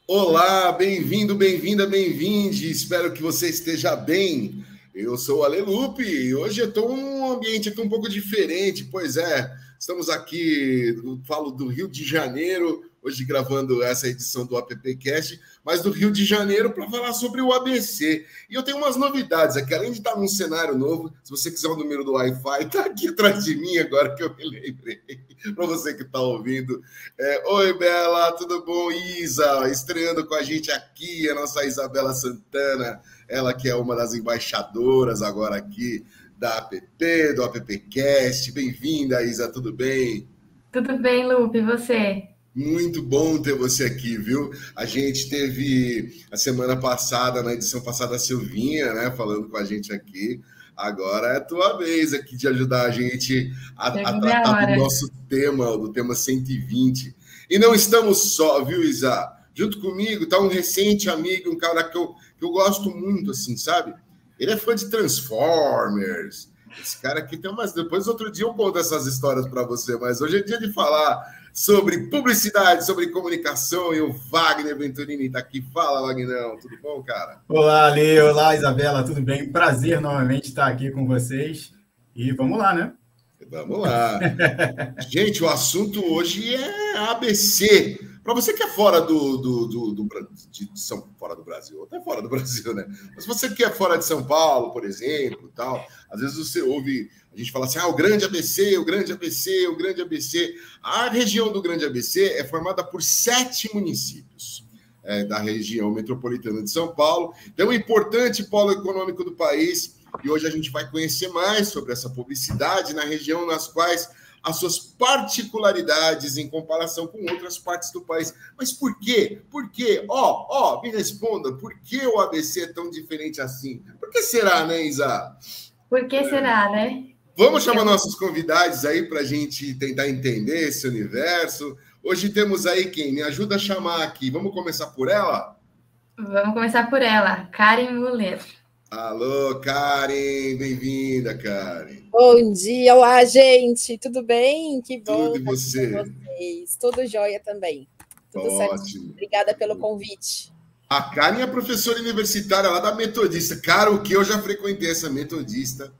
Olá, bem-vindo, bem-vinda, bem-vinde. Espero que você esteja bem. Eu sou o Ale Lupe e hoje eu estou num ambiente aqui um pouco diferente. Pois é, estamos aqui, falo do Rio de Janeiro, hoje gravando essa edição do AppCast, mas do Rio de Janeiro para falar sobre o ABC. E eu tenho umas novidades aqui, além de estar num cenário novo. Se você quiser o número do Wi-Fi, está aqui atrás de mim agora que eu me lembrei. Para você que está ouvindo. Oi, Bela, tudo bom? Isa, estreando com a gente aqui, a nossa Isabela Santana, ela que é uma das embaixadoras agora aqui da app, do AppCast. Bem-vinda, Isa, tudo bem? Tudo bem, Lupe, e você? Muito bom ter você aqui, viu? A gente teve a semana passada, na edição passada, a Silvinha, né, falando com a gente aqui. Agora é a tua vez aqui de ajudar a gente a tratar do nosso tema, do tema 120. E não estamos só, viu, Isa? Junto comigo está um recente amigo, um cara que eu gosto muito, assim, sabe? Ele é fã de Transformers. Esse cara aqui tem umas... Depois, outro dia, eu conto essas histórias para você, mas hoje é dia de falar sobre publicidade, sobre comunicação, e o Wagner Venturini está aqui. Fala, Wagner, tudo bom, cara? Olá, Ale, olá, Isabela, tudo bem? Prazer novamente estar aqui com vocês. E vamos lá, né? Vamos lá. Gente, o assunto hoje é ABC. Para você que é fora fora do Brasil, até fora do Brasil, né? Mas você que é fora de São Paulo, por exemplo, tal, às vezes você ouve a gente fala assim, o grande ABC, o grande ABC, o grande ABC. A região do grande ABC é formada por 7 municípios da região metropolitana de São Paulo. É um importante polo econômico do país e hoje a gente vai conhecer mais sobre essa publicidade na região nas quais as suas particularidades em comparação com outras partes do país. Mas por quê? Por quê? Me responda, por que o ABC é tão diferente assim? Por que será, né, Isa? Por que será, né? Vamos chamar nossos convidados aí para a gente tentar entender esse universo. Hoje temos aí quem? Me ajuda a chamar aqui. Vamos começar por ela? Vamos começar por ela, Karen Muller. Alô, Karen, bem-vinda, Karen. Bom dia, olá, gente, tudo bem? Que bom tudo e você? Com vocês. Tudo jóia também. Tudo ótimo. Certo. Obrigada pelo convite. A Karen é professora universitária lá da Metodista. Cara, o que eu já frequentei essa Metodista.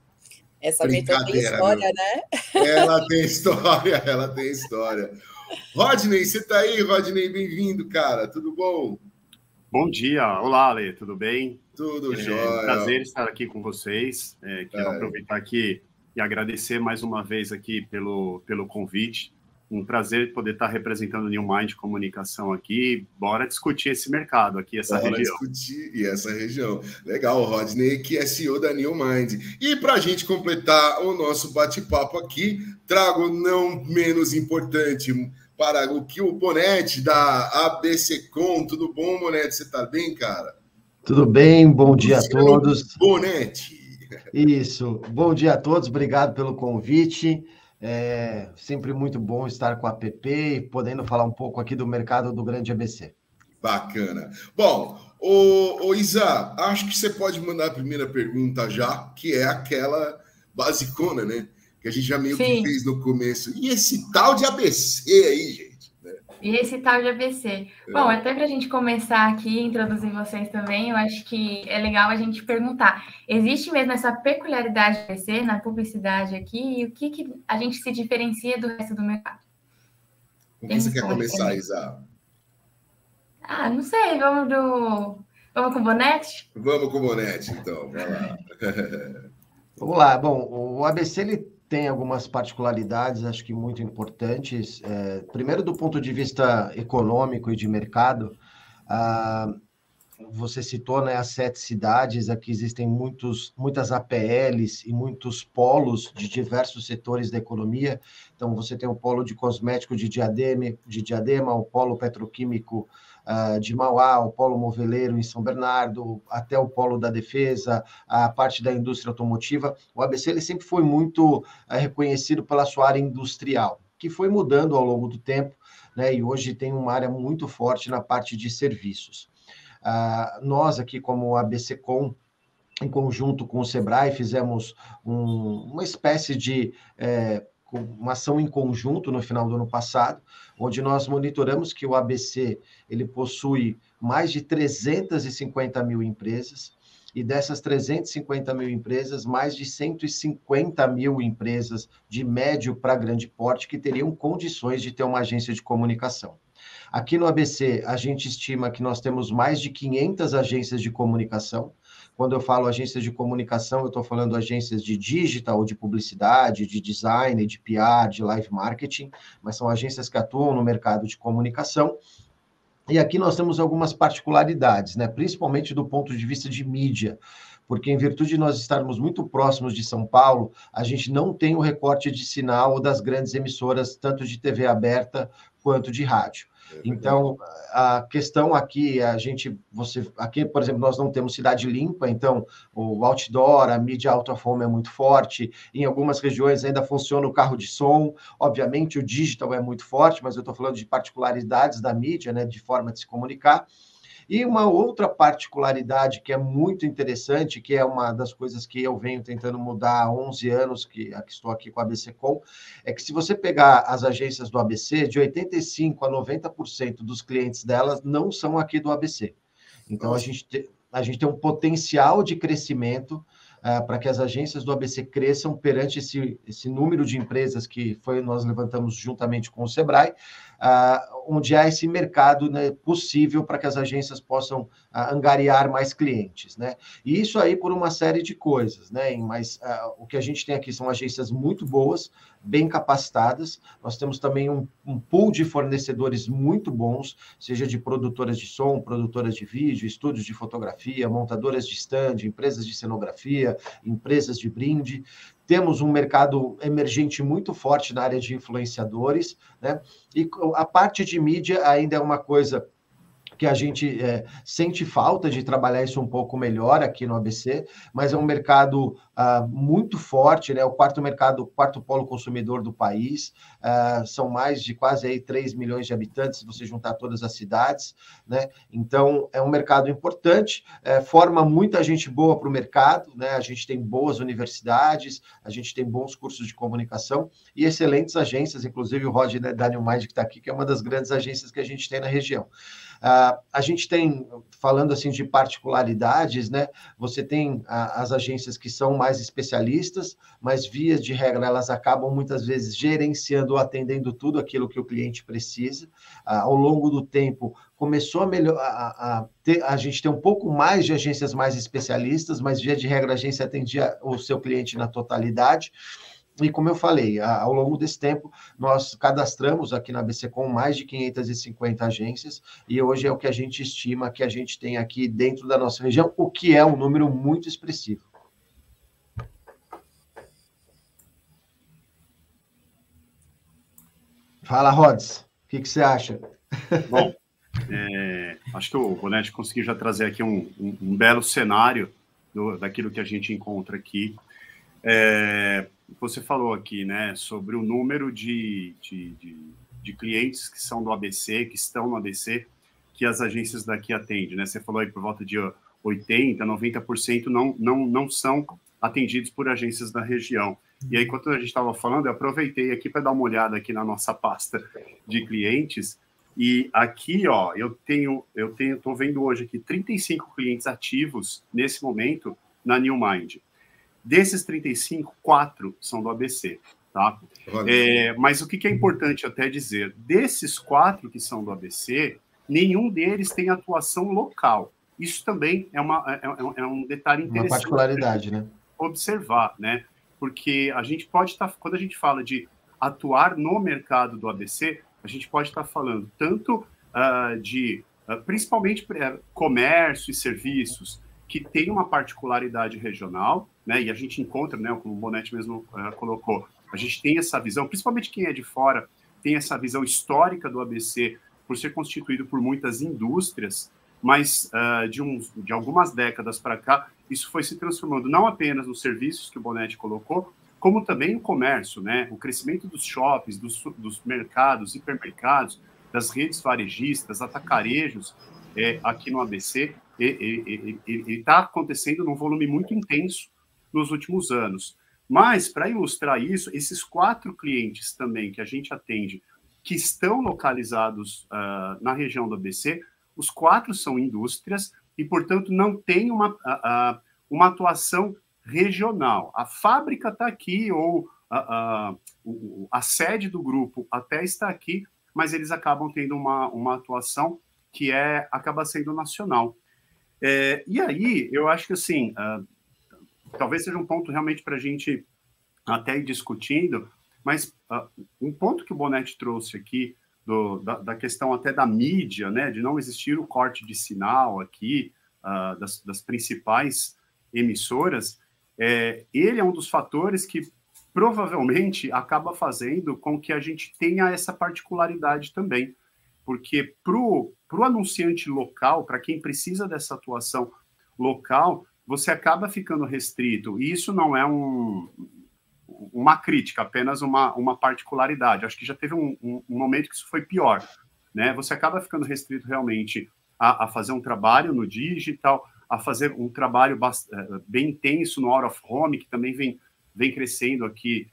Essa Metodista tem história, né? Ela tem história. Rodney, você tá aí, Rodney? Bem-vindo, cara. Tudo bom? Bom dia. Olá, Ale, tudo bem? Tudo jóia. Prazer estar aqui com vocês. Quero aproveitar aqui e agradecer mais uma vez aqui pelo convite. Um prazer poder estar representando o New Mind Comunicação aqui. Bora discutir esse mercado aqui, essa região. Bora discutir essa região. Legal, Rodney, que é CEO da New Mind. E para a gente completar o nosso bate-papo aqui, trago não menos importante para o que o Bonetti da ABCcom. Tudo bom, Bonetti? Você está bem, cara? Tudo bem, bom dia a todos. Bonetti. Isso, bom dia a todos, obrigado pelo convite. É sempre muito bom estar com a app e podendo falar um pouco aqui do mercado do grande ABC. Bacana. Bom, ô Isa, acho que você pode mandar a primeira pergunta já, que é aquela basicona, né? Que a gente já meio que fez no começo. E esse tal de ABC aí, gente? E esse tal de ABC? Bom, até para a gente começar aqui, introduzir vocês também, eu acho que é legal a gente perguntar, existe mesmo essa peculiaridade do ABC na publicidade aqui? E o que a gente se diferencia do resto do mercado? Com quem você quer começar, Isa? Não sei, vamos com o Bonetti? Vamos com o Bonetti, então, vai lá. Vamos lá, bom, o ABC ele tem algumas particularidades, acho que muito importantes. Primeiro, do ponto de vista econômico e de mercado, você citou, né, as 7 cidades, aqui existem muitas APLs e muitos polos de diversos setores da economia. Então, você tem o polo de cosmético de Diadema, o polo petroquímico de Mauá, o polo moveleiro em São Bernardo, até o polo da defesa, a parte da indústria automotiva. O ABC ele sempre foi muito reconhecido pela sua área industrial, que foi mudando ao longo do tempo, né, e hoje tem uma área muito forte na parte de serviços. Nós aqui, como ABCcom, em conjunto com o Sebrae, fizemos uma espécie de uma ação em conjunto no final do ano passado, onde nós monitoramos que o ABC ele possui mais de 350 mil empresas, e dessas 350 mil empresas, mais de 150 mil empresas de médio para grande porte que teriam condições de ter uma agência de comunicação. Aqui no ABC, a gente estima que nós temos mais de 500 agências de comunicação. Quando eu falo agências de comunicação, eu estou falando agências de digital, de publicidade, de design, de PR, de live marketing, mas são agências que atuam no mercado de comunicação. E aqui nós temos algumas particularidades, né? Principalmente do ponto de vista de mídia, porque em virtude de nós estarmos muito próximos de São Paulo, a gente não tem o recorte de sinal das grandes emissoras, tanto de TV aberta quanto de rádio. Então, a questão aqui, aqui, por exemplo, nós não temos cidade limpa, então o outdoor, a mídia out of home é muito forte, em algumas regiões ainda funciona o carro de som, obviamente o digital é muito forte, mas eu estou falando de particularidades da mídia, né, de forma de se comunicar. E uma outra particularidade que é muito interessante, que é uma das coisas que eu venho tentando mudar há 11 anos, que estou aqui com a ABCcom, é que se você pegar as agências do ABC, de 85% a 90% dos clientes delas não são aqui do ABC. Então, a gente tem um potencial de crescimento para que as agências do ABC cresçam perante esse número de empresas que nós levantamos juntamente com o Sebrae, onde há esse mercado, né, possível para que as agências possam angariar mais clientes, né? E isso aí por uma série de coisas, né? Mas o que a gente tem aqui são agências muito boas, bem capacitadas. Nós temos também um pool de fornecedores muito bons, seja de produtoras de som, produtoras de vídeo, estúdios de fotografia, montadoras de stand, empresas de cenografia, empresas de brinde. Temos um mercado emergente muito forte na área de influenciadores, né? E a parte de mídia ainda é uma coisa que a gente sente falta de trabalhar isso um pouco melhor aqui no ABC, mas é um mercado muito forte, né? O quarto polo consumidor do país, são mais de quase aí 3 milhões de habitantes, se você juntar todas as cidades, né? Então, é um mercado importante, forma muita gente boa para o mercado, né? A gente tem boas universidades, a gente tem bons cursos de comunicação e excelentes agências, inclusive o Rod, né, da New Mind, que está aqui, que é uma das grandes agências que a gente tem na região. A gente tem, falando assim de particularidades, né? Você tem as agências que são mais especialistas, mas via de regra elas acabam muitas vezes gerenciando ou atendendo tudo aquilo que o cliente precisa. Ao longo do tempo começou a gente ter um pouco mais de agências mais especialistas, mas via de regra a agência atendia o seu cliente na totalidade. E como eu falei, ao longo desse tempo, nós cadastramos aqui na ABCcom mais de 550 agências, e hoje é o que a gente estima que a gente tem aqui dentro da nossa região, o que é um número muito expressivo. Fala, Rods, o que você acha? Bom, acho que o Bonetti conseguiu já trazer aqui um belo cenário daquilo que a gente encontra aqui. Você falou aqui, né, sobre o número de clientes que são do ABC, que estão no ABC, que as agências daqui atendem, né? Você falou aí por volta de 80%, 90% não são atendidos por agências da região. E aí, enquanto a gente estava falando, eu aproveitei aqui para dar uma olhada aqui na nossa pasta de clientes, e aqui, ó, eu estou vendo hoje aqui 35 clientes ativos nesse momento na New Mind. Desses 35, 4 são do ABC, tá? Mas o que é importante até dizer, desses 4 que são do ABC, nenhum deles tem atuação local. Isso também é um detalhe interessante. Uma particularidade, né? Observar, né? Porque a gente pode estar, quando a gente fala de atuar no mercado do ABC, a gente pode estar falando tanto de principalmente comércio e serviços, que tem uma particularidade regional, né? E a gente encontra, né, como o Bonetti mesmo colocou, a gente tem essa visão, principalmente quem é de fora, tem essa visão histórica do ABC por ser constituído por muitas indústrias, mas de algumas décadas para cá, isso foi se transformando não apenas nos serviços que o Bonetti colocou, como também no comércio, né? O crescimento dos shoppings, dos mercados, hipermercados, das redes varejistas, atacarejos aqui no ABC, ele está acontecendo num volume muito intenso nos últimos anos. Mas, para ilustrar isso, esses 4 clientes também que a gente atende, que estão localizados na região do ABC, os 4 são indústrias e, portanto, não tem uma atuação regional. A fábrica está aqui, ou a sede do grupo até está aqui, mas eles acabam tendo uma atuação que acaba sendo nacional. E aí, eu acho que, assim, talvez seja um ponto realmente para a gente até ir discutindo, mas um ponto que o Bonetti trouxe aqui, da questão até da mídia, né, de não existir o corte de sinal aqui, das principais emissoras, ele é um dos fatores que provavelmente acaba fazendo com que a gente tenha essa particularidade também, porque para o anunciante local, para quem precisa dessa atuação local, você acaba ficando restrito, e isso não é uma crítica, apenas uma particularidade. Acho que já teve um momento que isso foi pior, né? Você acaba ficando restrito realmente a fazer um trabalho no digital, a fazer um trabalho bem intenso no out of home, que também vem crescendo aqui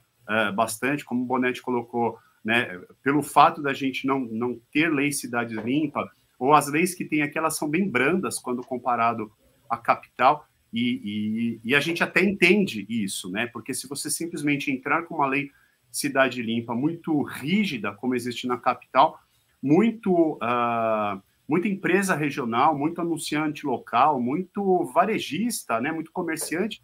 bastante, como o Bonetti colocou, né? Pelo fato da gente não ter lei Cidade Limpa, ou as leis que tem aqui, elas são bem brandas quando comparado à capital, e a gente até entende isso, né? Porque se você simplesmente entrar com uma lei Cidade Limpa muito rígida, como existe na capital, muita empresa regional, muito anunciante local, muito varejista, né? Muito comerciante,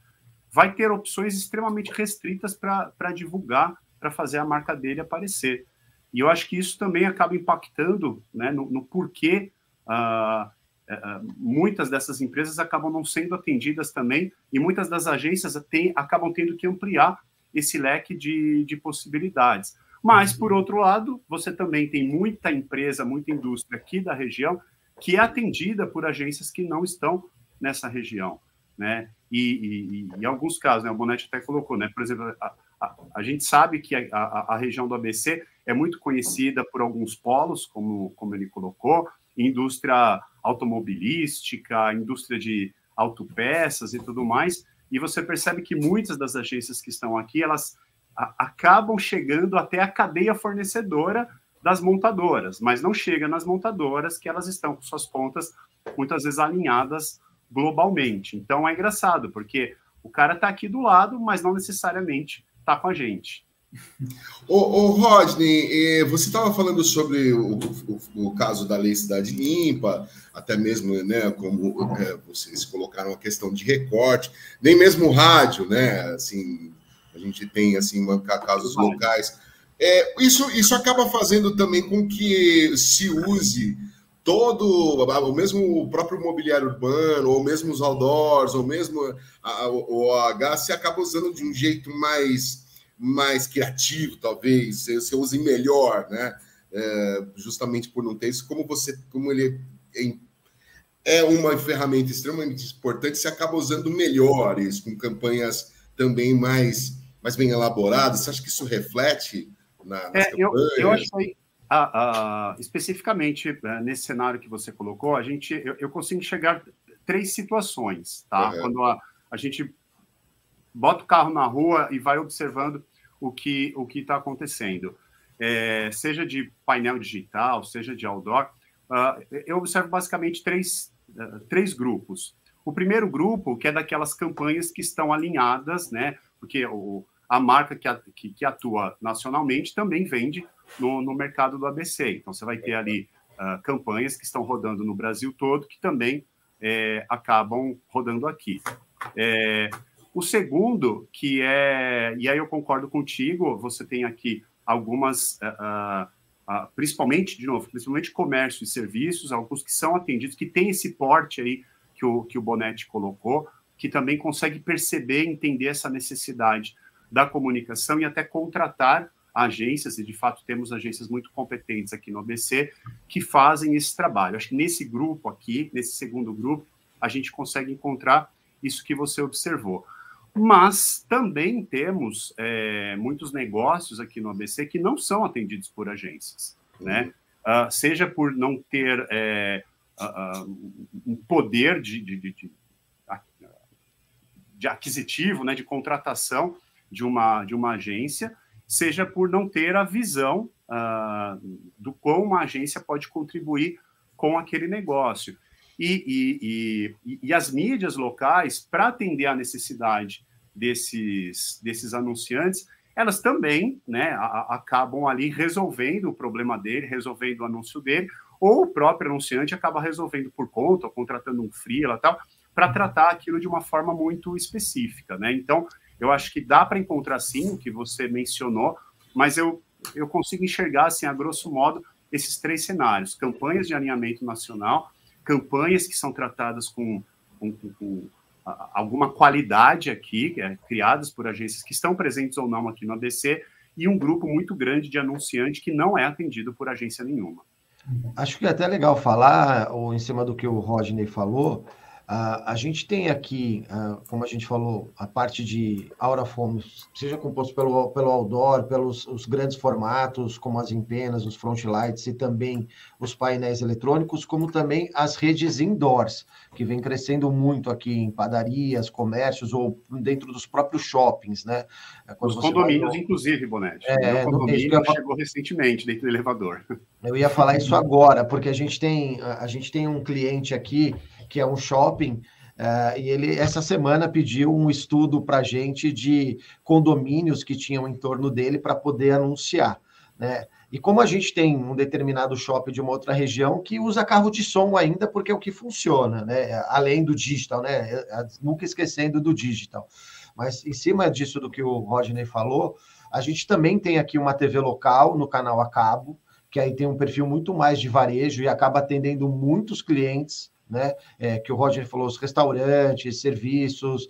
vai ter opções extremamente restritas para divulgar, para fazer a marca dele aparecer. E eu acho que isso também acaba impactando, né, no porquê muitas dessas empresas acabam não sendo atendidas também, e muitas das agências acabam tendo que ampliar esse leque de possibilidades. Mas, por outro lado, você também tem muita empresa, muita indústria aqui da região que é atendida por agências que não estão nessa região, né? E em alguns casos, né, o Bonetti até colocou, né? Por exemplo, a gente sabe que a região do ABC é muito conhecida por alguns polos, como ele colocou, indústria automobilística, indústria de autopeças e tudo mais, e você percebe que muitas das agências que estão aqui, elas acabam chegando até a cadeia fornecedora das montadoras, mas não chega nas montadoras, que elas estão com suas pontas muitas vezes alinhadas globalmente. Então é engraçado, porque o cara está aqui do lado, mas não necessariamente está com a gente. Ô Rodney, você estava falando sobre o caso da Lei Cidade Limpa, até mesmo, né, como vocês colocaram a questão de recorte, nem mesmo o rádio, né, assim, a gente tem, assim, casos locais. Isso acaba fazendo também com que se use o mesmo o próprio mobiliário urbano, ou mesmo os outdoors, ou mesmo o OH, se acaba usando de um jeito mais criativo, talvez, você use melhor, né? Justamente por não ter isso, como ele é uma ferramenta extremamente importante, você acaba usando melhor isso, com campanhas também mais bem elaboradas. Você acha que isso reflete nas campanhas? Eu acho que especificamente nesse cenário que você colocou, eu consigo enxergar 3 situações, tá? Quando a gente bota o carro na rua e vai observando o que está acontecendo, seja de painel digital, seja de outdoor, eu observo basicamente três grupos. O primeiro grupo, que é daquelas campanhas que estão alinhadas, né? Porque a marca que atua nacionalmente também vende no mercado do ABC. Então, você vai ter ali campanhas que estão rodando no Brasil todo, que também acabam rodando aqui. O segundo, e aí eu concordo contigo, você tem aqui algumas principalmente, de novo, principalmente comércio e serviços, alguns que são atendidos, que têm esse porte aí que o Bonetti colocou, que também consegue perceber, entender essa necessidade da comunicação e até contratar agências, e de fato temos agências muito competentes aqui no ABC, que fazem esse trabalho. Acho que nesse grupo aqui, nesse segundo grupo, a gente consegue encontrar isso que você observou. Mas também temos muitos negócios aqui no ABC que não são atendidos por agências, né? Seja por não ter um poder de aquisitivo, né, de contratação de uma agência, seja por não ter a visão do quão uma agência pode contribuir com aquele negócio. E as mídias locais, para atender a necessidade desses anunciantes, elas também, né, acabam ali resolvendo o problema dele, resolvendo o anúncio dele, ou o próprio anunciante acaba resolvendo por conta, ou contratando um freela e tal, para tratar aquilo de uma forma muito específica, né? Então, eu acho que dá para encontrar, sim, o que você mencionou, mas eu consigo enxergar, assim, a grosso modo, esses 3 cenários: campanhas de alinhamento nacional, campanhas que são tratadas com alguma qualidade aqui, criadas por agências que estão presentes ou não aqui no ABC, e um grupo muito grande de anunciante que não é atendido por agência nenhuma. Acho que é até legal falar, ou em cima do que o Rodney falou, a gente tem aqui, como a gente falou, a parte de out of home, seja composto pelo outdoor, pelos os grandes formatos, como as empenas, os front lights e também os painéis eletrônicos, como também as redes indoors, que vem crescendo muito aqui em padarias, comércios ou dentro dos próprios shoppings, né? Os condomínios, inclusive, Bonetti. O condomínio chegou recentemente dentro do elevador. Eu ia falar isso agora, porque a gente tem um cliente aqui que é um shopping, e ele, essa semana, pediu um estudo para a gente de condomínios que tinham em torno dele para poder anunciar, né? E como a gente tem um determinado shopping de uma outra região que usa carro de som ainda, porque é o que funciona, né? Além do digital, né? Nunca esquecendo do digital. Mas, em cima disso do que o Rodney falou, a gente também tem aqui uma TV local no canal a cabo, que aí tem um perfil muito mais de varejo e acaba atendendo muitos clientes, né? Que o Rodney falou, os restaurantes, serviços,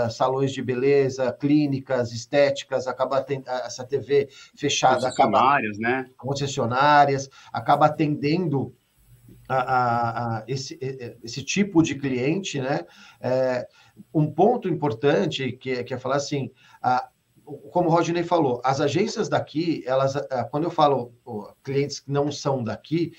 salões de beleza, clínicas, estéticas, acaba essa TV fechada, concessionárias, né? Concessionárias, acaba atendendo esse tipo de cliente, né? Um ponto importante que é falar assim, como o Rodney falou, as agências daqui, elas, quando eu falo clientes que não são daqui,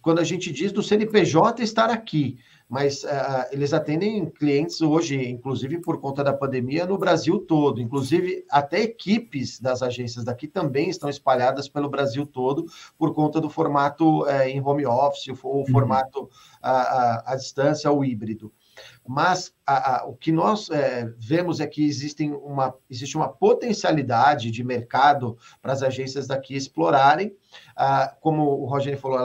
quando a gente diz do CNPJ estar aqui, mas eles atendem clientes hoje, inclusive por conta da pandemia, no Brasil todo. Inclusive, até equipes das agências daqui também estão espalhadas pelo Brasil todo por conta do formato em home office, ou formato à distância, ou híbrido. Mas o que nós vemos é que existe uma potencialidade de mercado para as agências daqui explorarem. Como o Rogério falou,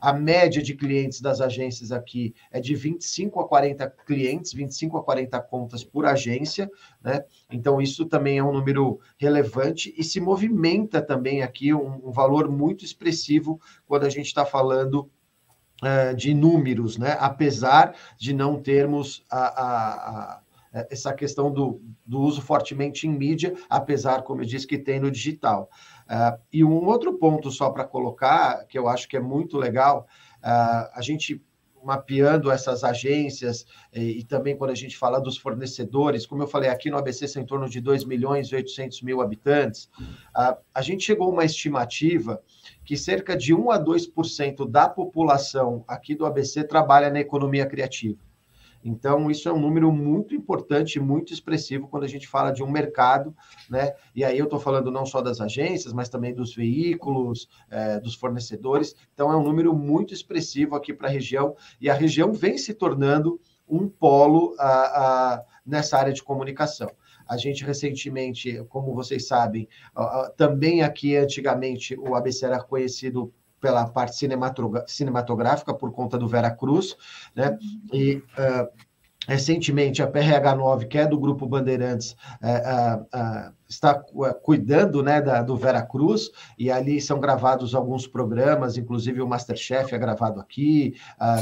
a média de clientes das agências aqui é de 25 a 40 clientes, 25 a 40 contas por agência, né? Então, isso também é um número relevante e se movimenta também aqui um valor muito expressivo quando a gente está falando de números, né? Apesar de não termos essa questão do uso fortemente em mídia, apesar, como eu disse, que tem no digital. E um outro ponto só para colocar, que eu acho que é muito legal, a gente mapeando essas agências e também quando a gente fala dos fornecedores, como eu falei, aqui no ABC são em torno de 2.800.000 habitantes, a gente chegou a uma estimativa que cerca de 1 a 2% da população aqui do ABC trabalha na economia criativa. Então, isso é um número muito importante, muito expressivo quando a gente fala de um mercado, né? E aí eu estou falando não só das agências, mas também dos veículos, dos fornecedores. Então, é um número muito expressivo aqui para a região, e a região vem se tornando um polo nessa área de comunicação. A gente recentemente, como vocês sabem, também aqui antigamente o ABC era conhecido pela parte cinematográfica por conta do Veracruz, né? E Recentemente, a PRH9, que é do Grupo Bandeirantes, está cuidando, né, do Veracruz, e ali são gravados alguns programas, inclusive o MasterChef é gravado aqui,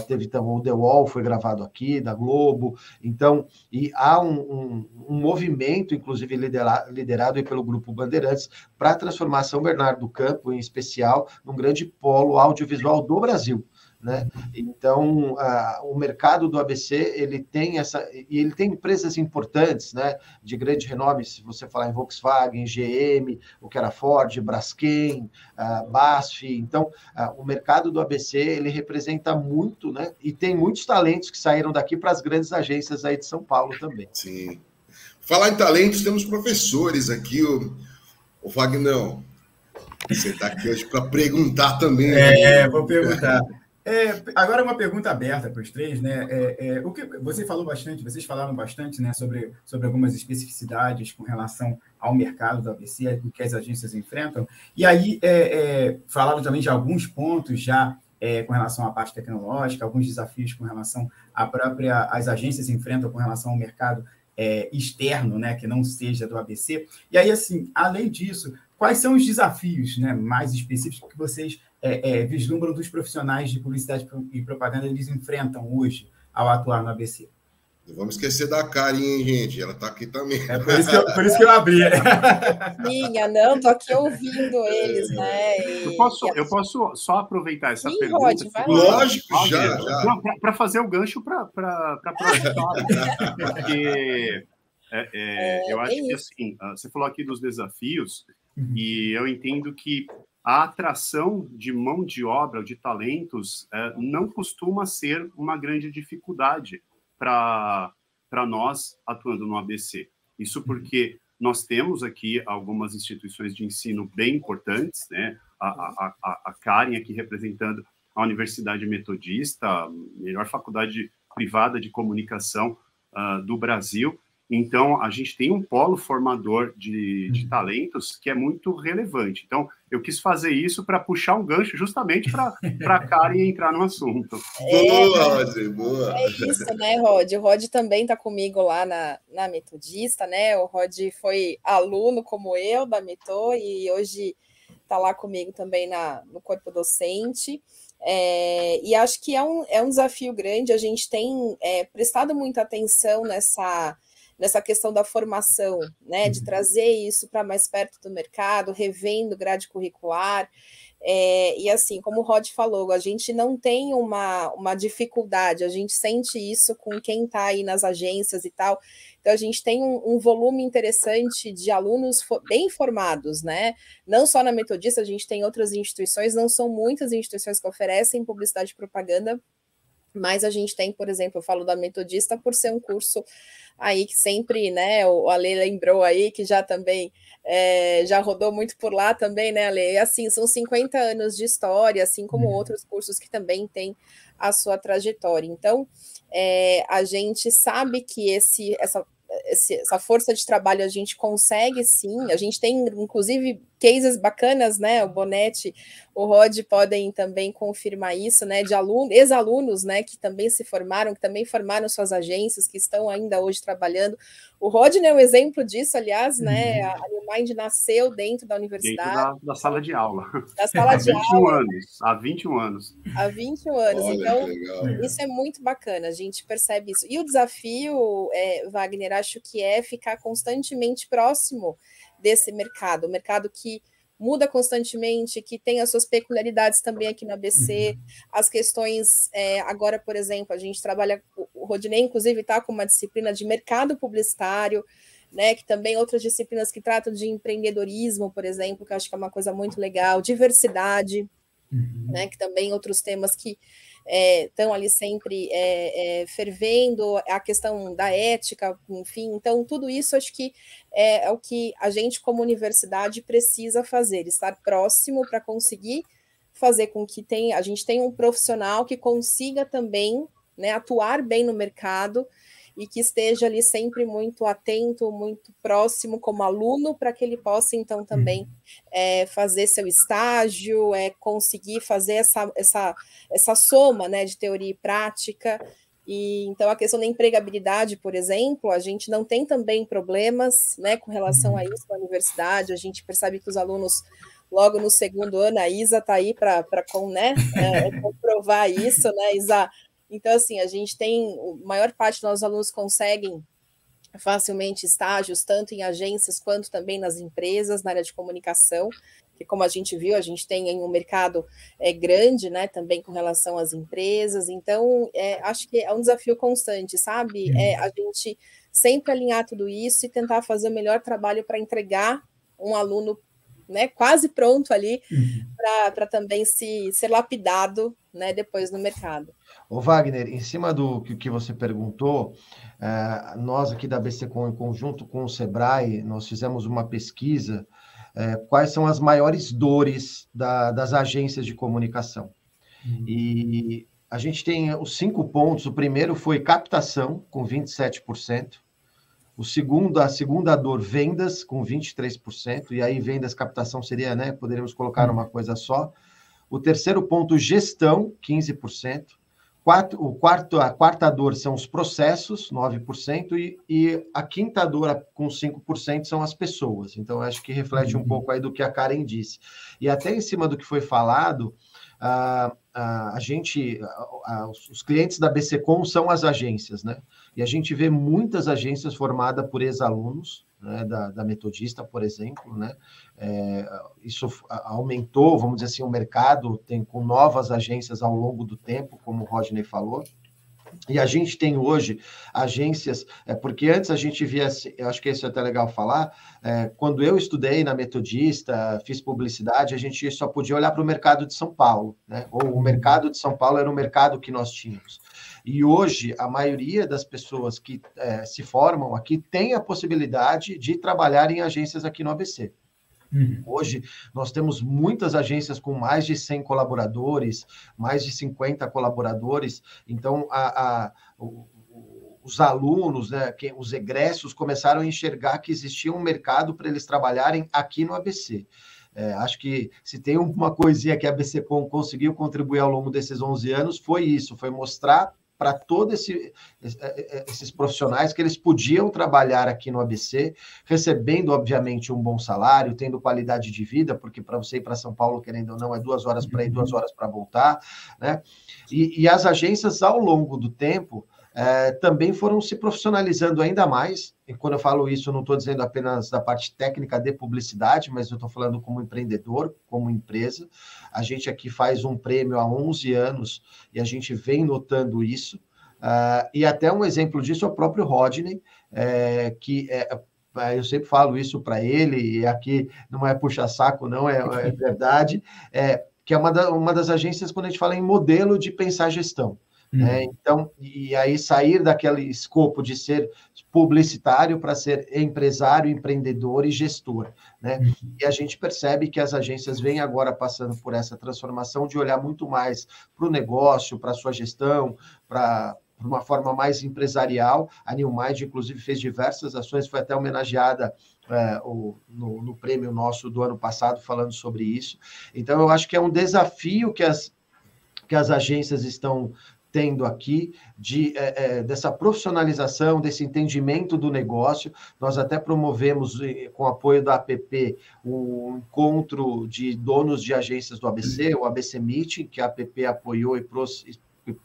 teve também o The Wall, foi gravado aqui, da Globo. Então, e há um movimento, inclusive liderado aí pelo Grupo Bandeirantes, para transformar São Bernardo do Campo, em especial, num grande polo audiovisual do Brasil. Né? Então, o mercado do ABC, ele tem empresas importantes, né, de grande renome, se você falar em Volkswagen, GM, o que era Ford, Braskem, BASF. Então, o mercado do ABC, ele representa muito, né, e tem muitos talentos que saíram daqui para as grandes agências aí de São Paulo também. Sim. Falar em talentos, temos professores aqui, o Vagnão. Você está aqui hoje para perguntar também. Né? Vou perguntar. Agora uma pergunta aberta para os três, né? O que vocês falaram bastante, né, sobre algumas especificidades com relação ao mercado do ABC, o que as agências enfrentam. E aí falaram também de alguns pontos já com relação à parte tecnológica, alguns desafios com relação as agências enfrentam com relação ao mercado externo, né, que não seja do ABC. E aí, assim, além disso, quais são os desafios, né, mais específicos que vocês vislumbram dos profissionais de publicidade e propaganda eles enfrentam hoje ao atuar no ABC? Não vamos esquecer da Karen, hein, gente? Ela está aqui também. Por isso que eu abri. Minha, não, tô aqui ouvindo eles, né? Eu posso só aproveitar essa pergunta? Rod, vai lá. Lógico, já. Para fazer o gancho para a próxima. Porque eu acho que, assim, você falou aqui dos desafios, e eu entendo que a atração de mão de obra, de talentos, não costuma ser uma grande dificuldade para nós atuando no ABC. Isso porque nós temos aqui algumas instituições de ensino bem importantes, né? A Karen aqui representando a Universidade Metodista, a melhor faculdade privada de comunicação do Brasil. Então, a gente tem um polo formador de talentos que é muito relevante. Então, eu quis fazer isso para puxar um gancho justamente para a Karen entrar no assunto. Boa, Rod, boa. É isso, né, Rod? O Rod também está comigo lá na Metodista, né? O Rod foi aluno como eu da Meto e hoje está lá comigo também no corpo docente. E acho que é um desafio grande. A gente tem prestado muita atenção nessa questão da formação, né, de trazer isso para mais perto do mercado, revendo grade curricular, e assim, como o Rod falou, a gente não tem uma dificuldade, a gente sente isso com quem está aí nas agências e tal, então a gente tem um volume interessante de alunos bem formados, né, não só na Metodista, a gente tem outras instituições, não são muitas instituições que oferecem publicidade e propaganda, mas a gente tem, por exemplo, eu falo da Metodista por ser um curso aí que sempre, né, o Ale lembrou aí, que já também, já rodou muito por lá também, né, Ale? E assim, são 50 anos de história, assim como outros cursos que também têm a sua trajetória. Então, a gente sabe que essa força de trabalho a gente consegue sim, a gente tem inclusive cases bacanas, né, o Bonetti, o Rod podem também confirmar isso, né, de ex-alunos, né, que também se formaram, que também formaram suas agências, que estão ainda hoje trabalhando. O Rod é um exemplo disso, aliás, né, a Newmind nasceu dentro da universidade. Dentro da sala de aula. Da sala de aula. Há 21 anos. Há 21 anos. Olha, então, isso é muito bacana, a gente percebe isso. E o desafio, Wagner, acho que é ficar constantemente próximo desse mercado, o mercado que muda constantemente, que tem as suas peculiaridades também aqui no ABC, as questões, agora, por exemplo, a gente trabalha, o Rodinei, inclusive, está com uma disciplina de mercado publicitário, né, que também outras disciplinas que tratam de empreendedorismo, por exemplo, que eu acho que é uma coisa muito legal, diversidade, né, que também outros temas que estão ali sempre fervendo, a questão da ética, enfim, então tudo isso acho que é o que a gente como universidade precisa fazer, estar próximo para conseguir fazer com que a gente tenha um profissional que consiga também, né, atuar bem no mercado e que esteja ali sempre muito atento, muito próximo como aluno, para que ele possa, então, também fazer seu estágio, conseguir fazer essa soma, né, de teoria e prática, E então a questão da empregabilidade, por exemplo, a gente não tem também problemas, né, com relação a isso na universidade. A gente percebe que os alunos, logo no segundo ano, a Isa está aí para né, comprovar isso, né, Isa? Então, assim, a gente tem, a maior parte dos nossos alunos conseguem facilmente estágios, tanto em agências quanto também nas empresas, na área de comunicação, que como a gente viu, a gente tem um mercado grande, né, também com relação às empresas. Então, acho que é um desafio constante, sabe? A gente sempre alinhar tudo isso e tentar fazer o melhor trabalho para entregar um aluno, né, quase pronto ali, para também ser lapidado, né, depois no mercado. Ô Wagner, em cima do que você perguntou, nós aqui da BCCom, em conjunto com o Sebrae, nós fizemos uma pesquisa, quais são as maiores dores das agências de comunicação. E a gente tem os 5 pontos. O primeiro foi captação, com 27%. A segunda dor, vendas, com 23%. E aí, vendas, captação seria, né? Poderíamos colocar uma coisa só. O terceiro ponto, gestão, 15%. A quarta dor são os processos, 9%, e a quinta dor, com 5%, são as pessoas. Então, acho que reflete um pouco aí do que a Karen disse. E até em cima do que foi falado, os clientes da BCCom são as agências, né? E a gente vê muitas agências formadas por ex-alunos, né, da Metodista, por exemplo, né? Isso aumentou, vamos dizer assim, o mercado com novas agências ao longo do tempo, como o Rodney falou. E a gente tem hoje agências, porque antes a gente via, eu acho que isso é até legal falar, quando eu estudei na Metodista, fiz publicidade, a gente só podia olhar para o mercado de São Paulo, né? Ou o mercado de São Paulo era o mercado que nós tínhamos. E hoje, a maioria das pessoas que se formam aqui tem a possibilidade de trabalhar em agências aqui no ABC. Hoje, nós temos muitas agências com mais de 100 colaboradores, mais de 50 colaboradores. Então, os alunos, né, os egressos, começaram a enxergar que existia um mercado para eles trabalharem aqui no ABC. Acho que se tem uma coisinha que a BCCom conseguiu contribuir ao longo desses 11 anos, foi isso, foi mostrar para todos esses profissionais que eles podiam trabalhar aqui no ABC, recebendo, obviamente, um bom salário, tendo qualidade de vida, porque para você ir para São Paulo, querendo ou não, é 2 horas para ir, 2 horas para voltar, né? E as agências, ao longo do tempo, também foram se profissionalizando ainda mais. E quando eu falo isso, eu não estou dizendo apenas da parte técnica de publicidade, mas eu estou falando como empreendedor, como empresa. A gente aqui faz um prêmio há 11 anos e a gente vem notando isso. E até um exemplo disso é o próprio Rodney, eu sempre falo isso para ele, e aqui não é puxa-saco, não, é verdade, que é uma das agências quando a gente fala em modelo de pensar gestão. Então, e aí sair daquele escopo de ser publicitário para ser empresário, empreendedor e gestor, né? E a gente percebe que as agências vêm agora passando por essa transformação de olhar muito mais para o negócio, para a sua gestão, para uma forma mais empresarial. A NewMind, inclusive, fez diversas ações, foi até homenageada no prêmio nosso do ano passado, falando sobre isso. Então, eu acho que é um desafio que as agências estão tendo aqui, dessa profissionalização, desse entendimento do negócio. Nós até promovemos, com apoio da APP, um encontro de donos de agências do ABC, o ABC Meeting, que a APP apoiou e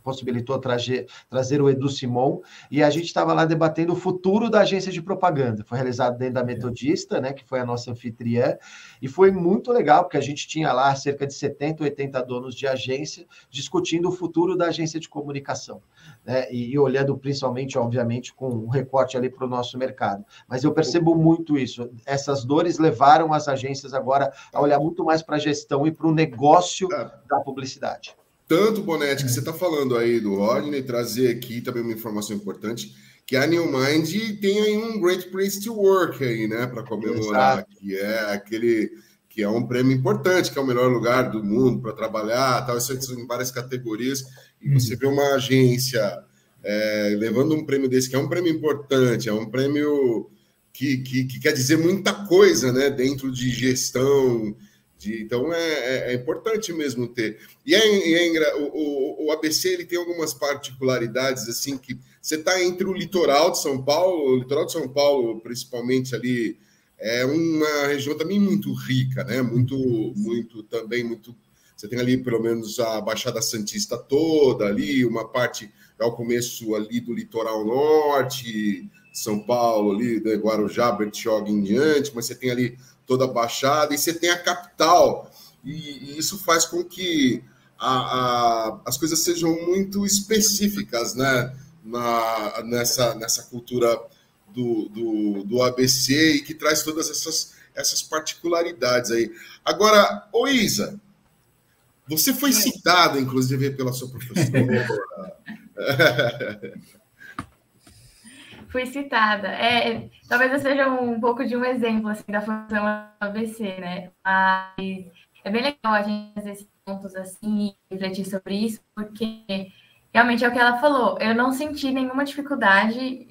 possibilitou trazer o Edu Simon, e a gente estava lá debatendo o futuro da agência de propaganda. Foi realizado dentro da Metodista, né, que foi a nossa anfitriã, e foi muito legal, porque a gente tinha lá cerca de 70, 80 donos de agência discutindo o futuro da agência de comunicação, né, e olhando principalmente, obviamente, com um recorte ali para o nosso mercado. Mas eu percebo muito isso. Essas dores levaram as agências agora a olhar muito mais para a gestão e para o negócio da publicidade. Tanto, Bonetti, que você está falando aí do Rodney, trazer aqui também uma informação importante, que a NewMind tem aí um Great Place to Work aí, né, para comemorar, que é um prêmio importante, que é o melhor lugar do mundo para trabalhar, tal, isso em várias categorias, e você vê uma agência levando um prêmio desse, que é um prêmio importante, é um prêmio que quer dizer muita coisa, né, dentro de gestão, Então é importante mesmo ter. E o ABC ele tem algumas particularidades assim que você está entre o litoral de São Paulo, principalmente ali, é uma região também muito rica, né? Muito. Você tem ali pelo menos a Baixada Santista toda ali, uma parte ao começo ali do litoral norte, São Paulo ali, né, Guarujá, Bertioga em diante, mas você tem ali toda a Baixada, e você tem a capital, e isso faz com que as coisas sejam muito específicas, né, nessa cultura do ABC, e que traz todas essas particularidades aí. Agora, ô Isa, você foi citada, inclusive, pela sua professora. Fui citada. Talvez eu seja um pouco de um exemplo assim, da função do ABC, né? Mas é bem legal a gente fazer esses pontos assim e refletir sobre isso, porque realmente é o que ela falou. Eu não senti nenhuma dificuldade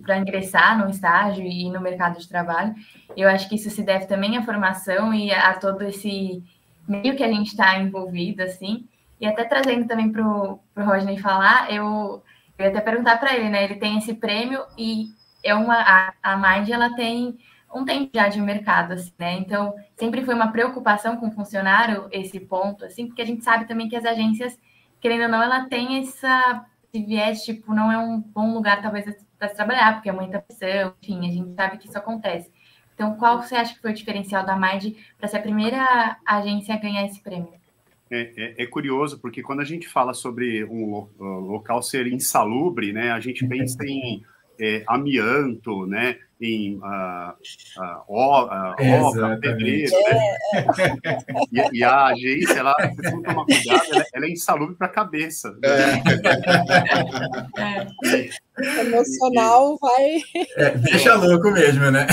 para ingressar no estágio e no mercado de trabalho. Eu acho que isso se deve também à formação e a todo esse meio que a gente está envolvido, assim. E até trazendo também para o Rodney falar, eu ia até perguntar para ele, né? Ele tem esse prêmio e a Mind, ela tem um tempo já de mercado, assim, né? Então, sempre foi uma preocupação com o funcionário esse ponto, assim, porque a gente sabe também que as agências, querendo ou não, ela tem esse viés, tipo, não é um bom lugar, talvez, para se trabalhar, porque é muita pressão, enfim, a gente sabe que isso acontece. Então, qual você acha que foi o diferencial da Mind para ser a primeira agência a ganhar esse prêmio? É curioso, porque quando a gente fala sobre um local ser insalubre, né, a gente pensa em amianto, né, em obra, pedreiro, né? E a agência, vocês vão tomar cuidado, ela é insalubre para a cabeça. Né? Emocional vai... deixa louco mesmo, né?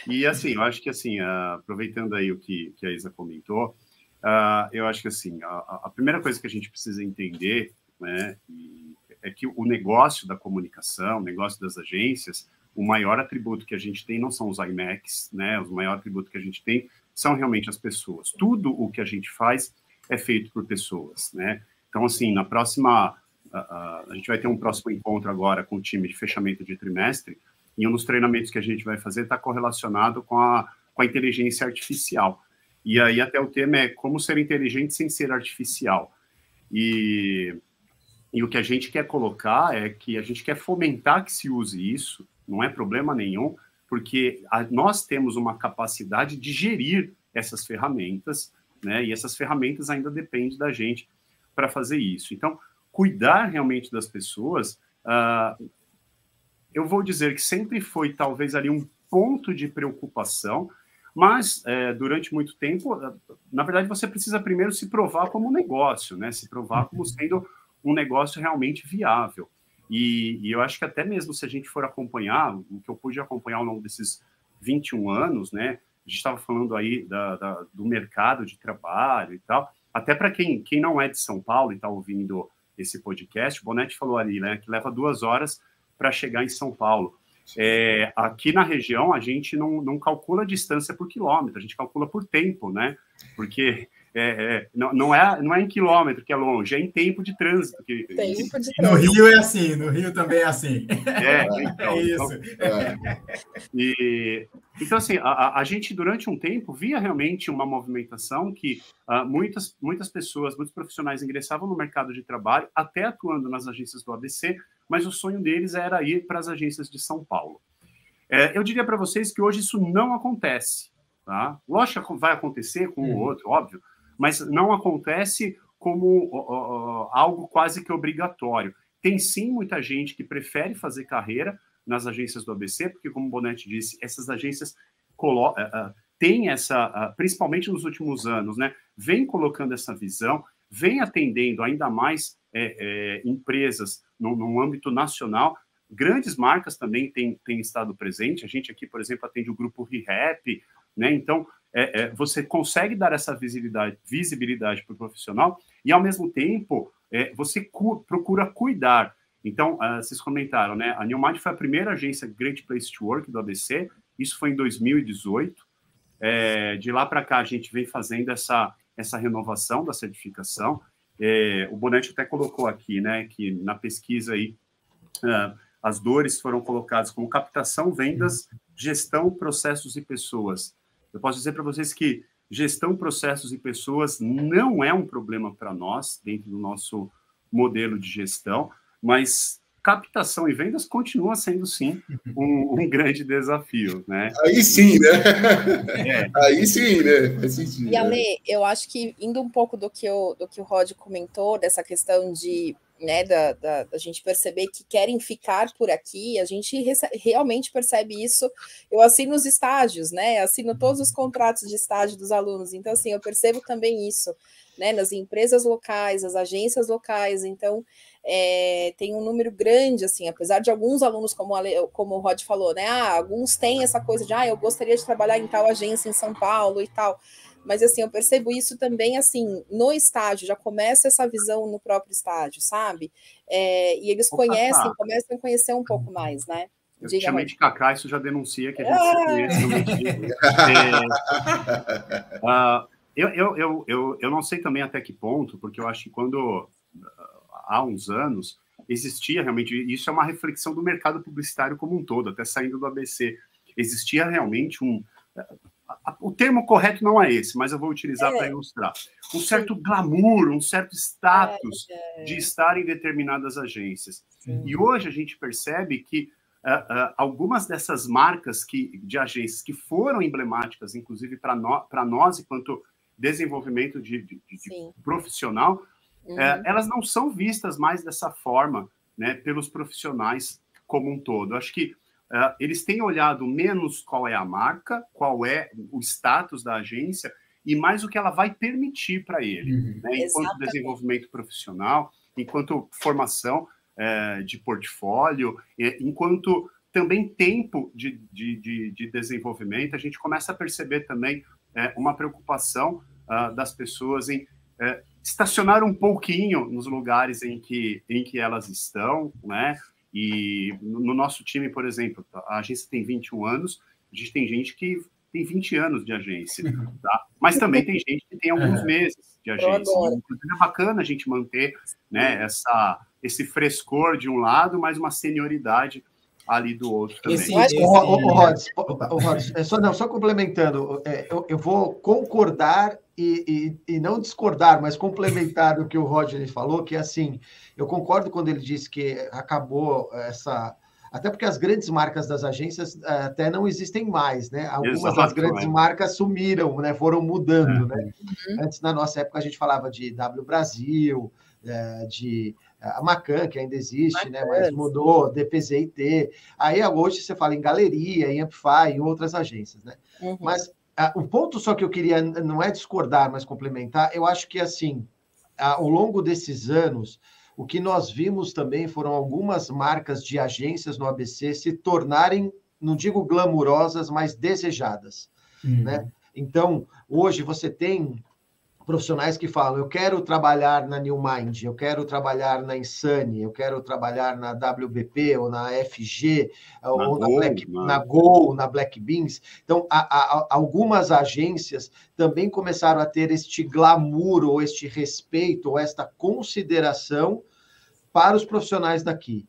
E assim, eu acho que assim, aproveitando aí o que a Isa comentou, eu acho que assim, a primeira coisa que a gente precisa entender, né, é que o negócio da comunicação, o negócio das agências, o maior atributo que a gente tem não são os IMAX, né, o maior atributo que a gente tem são realmente as pessoas. Tudo o que a gente faz é feito por pessoas, né? Então, assim, na próxima, a gente vai ter um próximo encontro agora com o time de fechamento de trimestre, e um dos treinamentos que a gente vai fazer está correlacionado com a inteligência artificial. E aí até o tema é como ser inteligente sem ser artificial. E o que a gente quer colocar é que a gente quer fomentar que se use isso, não é problema nenhum, porque nós temos uma capacidade de gerir essas ferramentas, né? E essas ferramentas ainda dependem da gente para fazer isso. Então, cuidar realmente das pessoas... eu vou dizer que sempre foi, talvez, ali um ponto de preocupação, mas, durante muito tempo, na verdade, você precisa primeiro se provar como negócio, né? Se provar como sendo um negócio realmente viável. E eu acho que até mesmo se a gente for acompanhar, o que eu pude acompanhar ao longo desses 21 anos, né? A gente estava falando aí do mercado de trabalho e tal, até para quem não é de São Paulo e está ouvindo esse podcast, o Bonetti falou ali, né, que leva 2 horas para chegar em São Paulo. Aqui na região, a gente não calcula a distância por quilômetro, a gente calcula por tempo, né? Porque não é em quilômetro que é longe, é em tempo de trânsito. No Rio é assim, no Rio também é assim. Então, isso. Então, assim, a gente, durante um tempo, via realmente uma movimentação que muitas pessoas, muitos profissionais ingressavam no mercado de trabalho, até atuando nas agências do ABC, mas o sonho deles era ir para as agências de São Paulo. Eu diria para vocês que hoje isso não acontece. Tá? Lógico que vai acontecer com o outro, óbvio, mas não acontece como algo quase que obrigatório. Tem sim muita gente que prefere fazer carreira nas agências do ABC, porque, como o Bonetti disse, essas agências têm essa, principalmente nos últimos anos, né, vem colocando essa visão, vem atendendo ainda mais empresas no âmbito nacional. Grandes marcas também têm estado presente. A gente aqui, por exemplo, atende o grupo ReHap, né? Então, você consegue dar essa visibilidade para o profissional e, ao mesmo tempo, você procura cuidar. Então, vocês comentaram, né? A Newmind foi a primeira agência Great Place to Work do ABC, isso foi em 2018. De lá para cá, a gente vem fazendo essa renovação da certificação. O Bonetti até colocou aqui, né, que na pesquisa aí, as dores foram colocadas como captação, vendas, gestão, processos e pessoas. Eu posso dizer para vocês que gestão, processos e pessoas não é um problema para nós, dentro do nosso modelo de gestão, mas captação e vendas continua sendo, sim, um grande desafio, né? Aí sim, né? Aí sim, né? Faz sentido, e, Ale, eu acho que, indo um pouco do que o Rod comentou, dessa questão de, né, da gente perceber que querem ficar por aqui, a gente realmente percebe isso. Eu assino os estágios, né? Assino todos os contratos de estágio dos alunos, então, assim, eu percebo também isso, né, nas empresas locais, as agências locais. Então, tem um número grande, assim, apesar de alguns alunos, como o Rod falou, né, alguns têm essa coisa de, eu gostaria de trabalhar em tal agência em São Paulo e tal, mas, assim, eu percebo isso também, assim, no estágio, já começa essa visão no próprio estágio, sabe? E eles começam a conhecer um pouco mais, né? Eu te chamei de Cacá, isso já denuncia que a gente se conhece realmente. Eu não sei também até que ponto, porque eu acho que quando, há uns anos, existia realmente, isso é uma reflexão do mercado publicitário como um todo, até saindo do ABC, existia realmente o termo correto não é esse, mas eu vou utilizar para ilustrar, um certo glamour, um certo status de estar em determinadas agências. Sim. E hoje a gente percebe que algumas dessas marcas de agências que foram emblemáticas, inclusive para nós, enquanto desenvolvimento de profissional, elas não são vistas mais dessa forma, né, pelos profissionais como um todo. Acho que eles têm olhado menos qual é a marca, qual é o status da agência, e mais o que ela vai permitir para ele, né, enquanto desenvolvimento profissional, enquanto formação de portfólio, enquanto também tempo de desenvolvimento. A gente começa a perceber também uma preocupação das pessoas em estacionar um pouquinho nos lugares em que elas estão, né? E no nosso time, por exemplo, a agência tem 21 anos, a gente tem gente que tem 20 anos de agência, tá? Mas também tem gente que tem alguns meses de agência. Inclusive é bacana a gente manter, né, esse frescor de um lado, mas uma senioridade ali do outro também. Rod, só complementando, eu vou concordar e não discordar, mas complementar o que o Roger falou, que assim, eu concordo quando ele disse que acabou essa... Até porque as grandes marcas das agências até não existem mais, né? Algumas das grandes marcas sumiram, né? Foram mudando, né? Antes, na nossa época, a gente falava de W Brasil, de a Macan, que ainda existe, né? Mas mudou, DPZIT. Aí, hoje, você fala em Galeria, em Amplify, em outras agências, né? Mas o ponto só que eu queria, não é discordar, mas complementar, eu acho que, assim, ao longo desses anos, o que nós vimos também foram algumas marcas de agências no ABC se tornarem, não digo glamourosas, mas desejadas, né? Então, hoje você tem profissionais que falam, eu quero trabalhar na New Mind, eu quero trabalhar na Insane, eu quero trabalhar na WBP, ou na FG, ou na Gol, na Black Beans. Então, algumas agências também começaram a ter este glamour, ou este respeito, ou esta consideração para os profissionais daqui.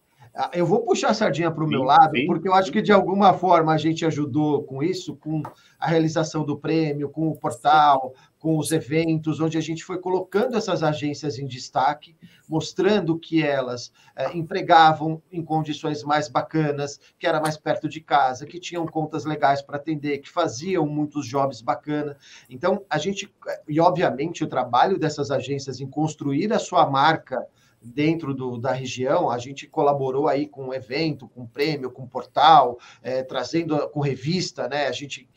Eu vou puxar a sardinha para o meu lado, porque eu acho que, de alguma forma, a gente ajudou com isso, com a realização do prêmio, com o portal, com os eventos, onde a gente foi colocando essas agências em destaque, mostrando que elas empregavam em condições mais bacanas, que era mais perto de casa, que tinham contas legais para atender, que faziam muitos jobs bacanas. Então, e obviamente o trabalho dessas agências em construir a sua marca dentro da região, a gente colaborou aí com um evento, com um prêmio, com um portal, trazendo com revista, né? A gente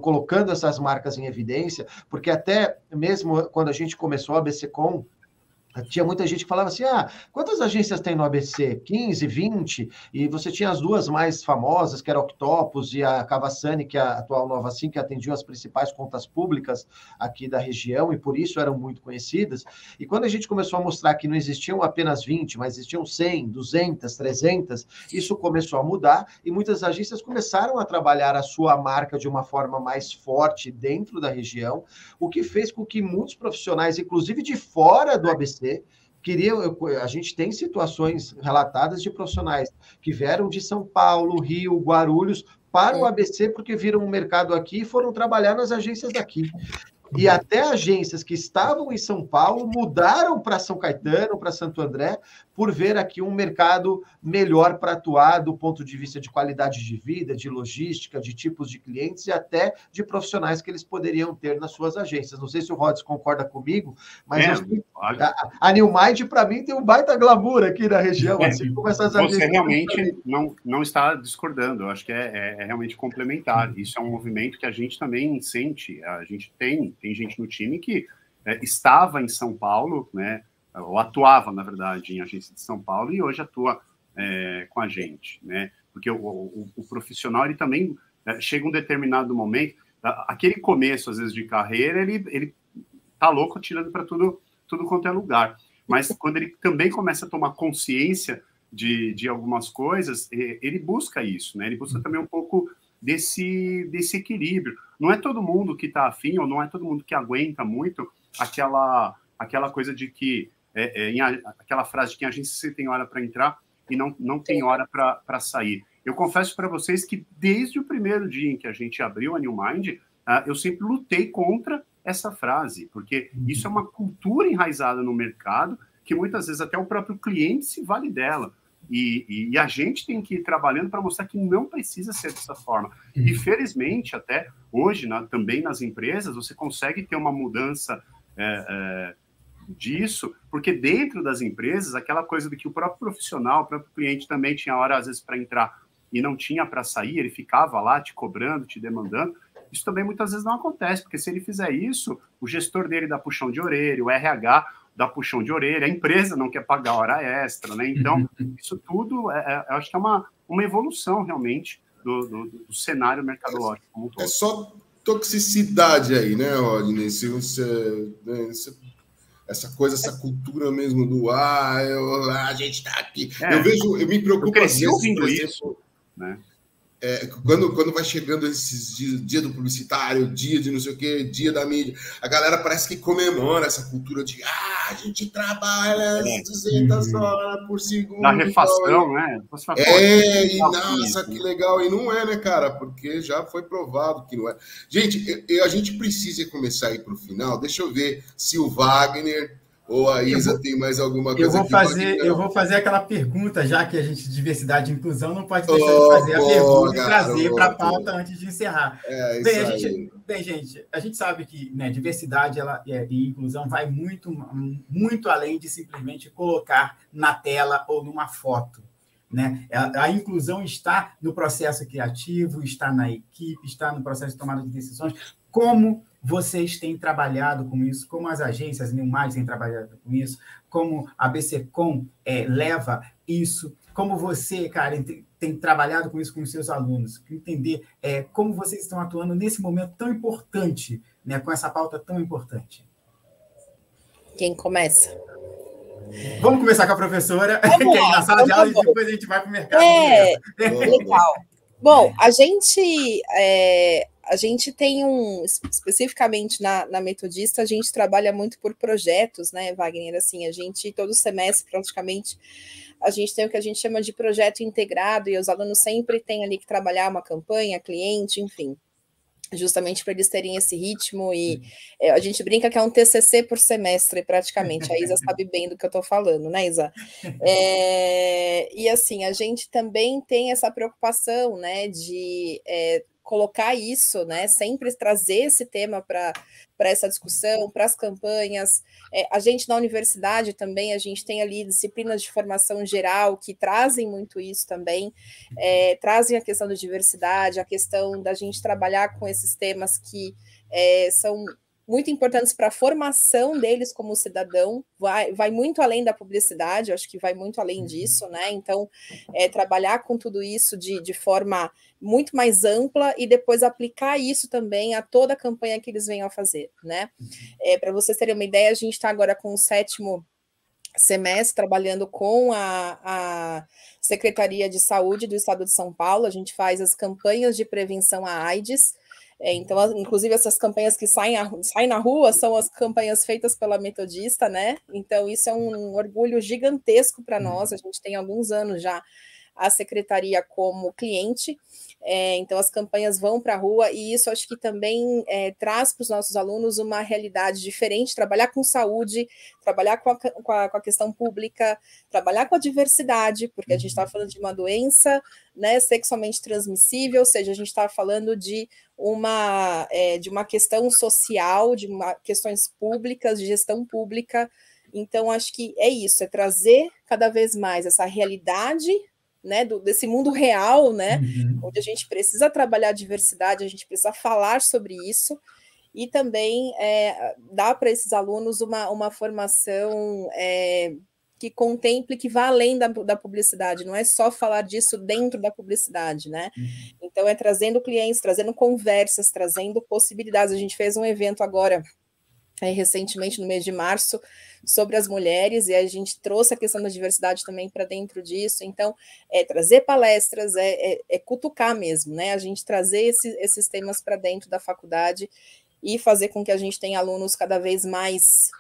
colocando essas marcas em evidência, porque até mesmo quando a gente começou a ABCcom, Tinha muita gente que falava assim, quantas agências tem no ABC? 15, 20? E você tinha as duas mais famosas, que era a Octopus e a Cavassani, que é a atual Nova Sim, que atendiam as principais contas públicas aqui da região, e por isso eram muito conhecidas. E quando a gente começou a mostrar que não existiam apenas 20, mas existiam 100, 200, 300, isso começou a mudar, e muitas agências começaram a trabalhar a sua marca de uma forma mais forte dentro da região, o que fez com que muitos profissionais, inclusive de fora do ABC, a gente tem situações relatadas de profissionais que vieram de São Paulo, Rio, Guarulhos, para o ABC, porque viram um mercado aqui e foram trabalhar nas agências daqui. E até agências que estavam em São Paulo mudaram para São Caetano, para Santo André, por ver aqui um mercado melhor para atuar do ponto de vista de qualidade de vida, de logística, de tipos de clientes e até de profissionais que eles poderiam ter nas suas agências. Não sei se o Rods concorda comigo, mas a New Mind, para mim, tem um baita glamour aqui na região. Assim como essas agências. Você realmente não está discordando, eu acho que é realmente complementar. Isso é um movimento que a gente também sente, a gente tem gente no time que estava em São Paulo, né, ou atuava, na verdade, em agência de São Paulo, e hoje atua com a gente, né, porque o profissional, ele também chega um determinado momento, aquele começo, às vezes, de carreira, ele tá louco atirando para tudo quanto é lugar, mas quando ele também começa a tomar consciência de algumas coisas, ele busca isso, né, ele busca também um pouco desse equilíbrio. Não é todo mundo que está afim, ou não é todo mundo que aguenta muito aquela coisa de que, aquela frase de que a gente sempre tem hora para entrar e não tem hora para sair. Eu confesso para vocês que desde o primeiro dia em que a gente abriu a New Mind, eu sempre lutei contra essa frase, porque isso é uma cultura enraizada no mercado que muitas vezes até o próprio cliente se vale dela. E a gente tem que ir trabalhando para mostrar que não precisa ser dessa forma. E, felizmente, até hoje, também nas empresas, você consegue ter uma mudança disso, porque dentro das empresas, aquela coisa de que o próprio profissional, o próprio cliente também tinha hora, às vezes, para entrar e não tinha para sair, ele ficava lá te cobrando, te demandando. Isso também muitas vezes não acontece, porque se ele fizer isso, o gestor dele dá puxão de orelha, o RH dá puxão de orelha, a empresa não quer pagar hora extra, né? Então, isso tudo, eu acho que é uma evolução, realmente, do cenário mercadológico como um todo. É só toxicidade aí, né, Rodney? Essa coisa, essa cultura mesmo do a gente tá aqui. Eu me preocupo às vezes, ouvindo isso, né? Quando vai chegando esses dias, dia do publicitário, dia de não sei o quê, dia da mídia, a galera parece que comemora essa cultura de a gente trabalha 200 horas por segundo. Da refação, né? Nossa, que legal. E não é, né, cara? Porque já foi provado que não é. Gente, a gente precisa começar a ir para o final. Deixa eu ver se o Wagner ou a Isa tem mais alguma coisa. Eu vou fazer aquela pergunta, já que a gente, diversidade e inclusão, não pode deixar de fazer a pergunta e trazer para a pauta antes de encerrar. Bem, gente, a gente sabe que, né, diversidade e inclusão vai muito, muito além de simplesmente colocar na tela ou numa foto. Né? A inclusão está no processo criativo, está na equipe, está no processo de tomada de decisões. Como vocês têm trabalhado com isso, como as agências New Mind têm trabalhado com isso, como a BCCom leva isso, como você, Karen, tem trabalhado com isso com os seus alunos, entender como vocês estão atuando nesse momento tão importante, né, com essa pauta tão importante. Quem começa? Vamos começar com a professora, que é na sala de aula, e depois a gente vai para o mercado. Legal. Bom, a gente tem especificamente na Metodista, a gente trabalha muito por projetos, né, Wagner? Assim, a gente, todo semestre, praticamente, a gente tem o que a gente chama de projeto integrado, e os alunos sempre têm ali que trabalhar uma campanha, cliente, enfim, justamente para eles terem esse ritmo, e a gente brinca que é um TCC por semestre, praticamente. A Isa sabe bem do que eu estou falando, né, Isa? E assim, a gente também tem essa preocupação, né, de colocar isso, né, sempre trazer esse tema para essa discussão, para as campanhas. A gente na universidade também, a gente tem ali disciplinas de formação geral que trazem muito isso também, trazem a questão da diversidade, a questão da gente trabalhar com esses temas que são muito importantes para a formação deles como cidadão, vai muito além da publicidade, acho que vai muito além disso, né? Então, trabalhar com tudo isso de forma muito mais ampla e depois aplicar isso também a toda a campanha que eles venham a fazer, né? Para vocês terem uma ideia, a gente está agora com o 7º semestre trabalhando com a Secretaria de Saúde do Estado de São Paulo, a gente faz as campanhas de prevenção à AIDS. Então, inclusive, essas campanhas que saem na rua são as campanhas feitas pela Metodista, né? Então, isso é um orgulho gigantesco para nós. A gente tem alguns anos já a secretaria como cliente, então as campanhas vão para a rua, e isso acho que também traz para os nossos alunos uma realidade diferente, trabalhar com saúde, trabalhar com a questão pública, trabalhar com a diversidade, porque a gente está falando de uma doença, né, sexualmente transmissível, ou seja, a gente está falando de uma questão social, de questões públicas, de gestão pública. Então acho que é isso, é trazer cada vez mais essa realidade, né, desse mundo real, né, onde a gente precisa trabalhar a diversidade, a gente precisa falar sobre isso, e também dar para esses alunos uma formação que contemple, que vá além da publicidade, não é só falar disso dentro da publicidade, né? Então, trazendo clientes, trazendo conversas, trazendo possibilidades. A gente fez um evento agora, recentemente, no mês de março, sobre as mulheres, e a gente trouxe a questão da diversidade também para dentro disso. Então, trazer palestras, cutucar mesmo, né? A gente trazer esses temas para dentro da faculdade e fazer com que a gente tenha alunos cada vez mais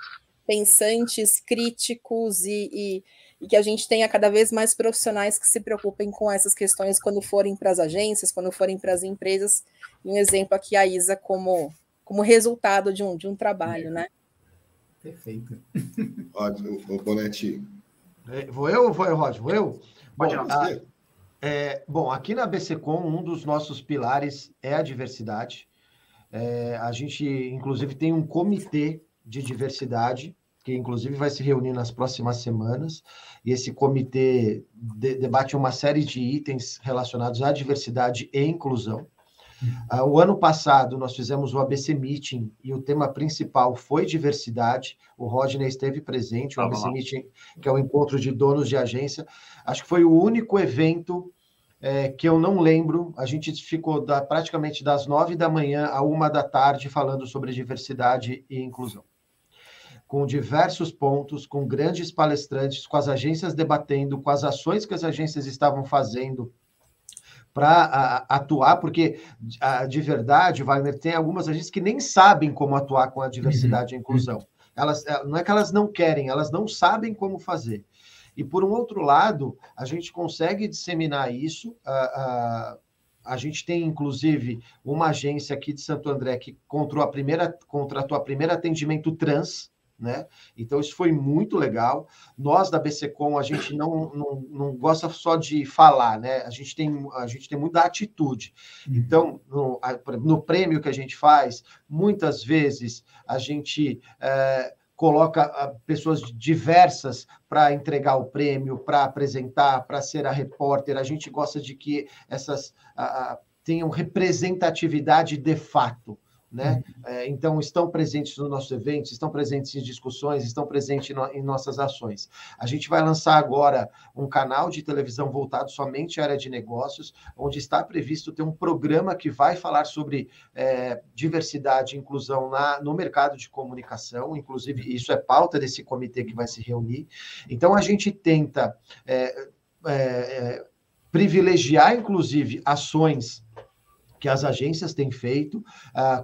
pensantes, críticos e que a gente tenha cada vez mais profissionais que se preocupem com essas questões quando forem para as agências, quando forem para as empresas. E um exemplo aqui, a Isa, como resultado de um trabalho, né? Perfeito. Ótimo, o Bonetti. Vou eu ou vai, Rod? Vou eu? Pode Bom, aqui na BCCom, um dos nossos pilares é a diversidade. A gente, inclusive, tem um comitê de diversidade, que, inclusive, vai se reunir nas próximas semanas, e esse comitê debate uma série de itens relacionados à diversidade e inclusão. O ano passado, nós fizemos o ABC Meeting, e o tema principal foi diversidade. O Rodney esteve presente, o ABC Meeting, que é o encontro de donos de agência. Acho que foi o único evento que eu não lembro. A gente ficou praticamente das 9 da manhã à 1 da tarde falando sobre diversidade e inclusão, com diversos pontos, com grandes palestrantes, com as agências debatendo, com as ações que as agências estavam fazendo para atuar, porque de verdade, Wagner, tem algumas agências que nem sabem como atuar com a diversidade e a inclusão. Não é que elas não querem, elas não sabem como fazer. E, por um outro lado, a gente consegue disseminar isso. A gente tem, inclusive, uma agência aqui de Santo André que contratou a primeira atendimento trans, né? Então, isso foi muito legal. Nós, da BCCom, a gente não gosta só de falar, né? A gente tem muita atitude. Então, no prêmio que a gente faz, muitas vezes a gente coloca pessoas diversas para entregar o prêmio, para apresentar, para ser a repórter. A gente gosta de que essas tenham representatividade de fato, né? Então, estão presentes nos nossos eventos, estão presentes em discussões, estão presentes em nossas ações. A gente vai lançar agora um canal de televisão voltado somente à área de negócios, onde está previsto ter um programa que vai falar sobre diversidade e inclusão no mercado de comunicação. Inclusive, isso é pauta desse comitê que vai se reunir. Então, a gente tenta privilegiar, inclusive, ações que as agências têm feito,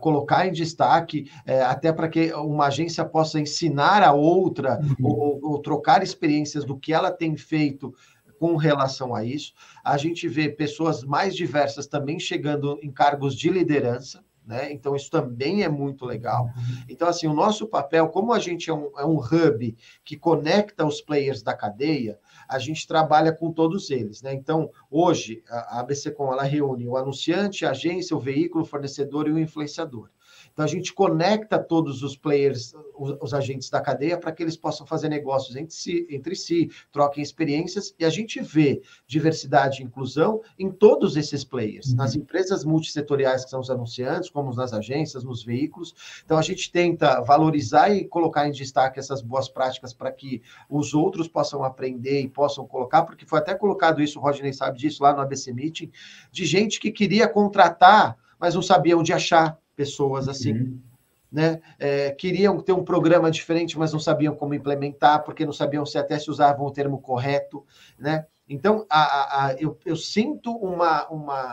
colocar em destaque, até para que uma agência possa ensinar a outra, ou trocar experiências do que ela tem feito com relação a isso. A gente vê pessoas mais diversas também chegando em cargos de liderança, né? Então, isso também é muito legal. Então, assim, o nosso papel, como a gente é um hub que conecta os players da cadeia, a gente trabalha com todos eles, né? Então, hoje, a BCCom, ela reúne o anunciante, a agência, o veículo, o fornecedor e o influenciador. Então, a gente conecta todos os players, os agentes da cadeia, para que eles possam fazer negócios entre si, troquem experiências, e a gente vê diversidade e inclusão em todos esses players, nas empresas multissetoriais que são os anunciantes, como nas agências, nos veículos. Então, a gente tenta valorizar e colocar em destaque essas boas práticas para que os outros possam aprender e possam colocar, porque foi até colocado isso, o Rodney sabe disso, lá no ABC Meeting, de gente que queria contratar, mas não sabia onde achar pessoas assim, né? Queriam ter um programa diferente, mas não sabiam como implementar, porque não sabiam se até se usavam o termo correto, né? Então, eu sinto uma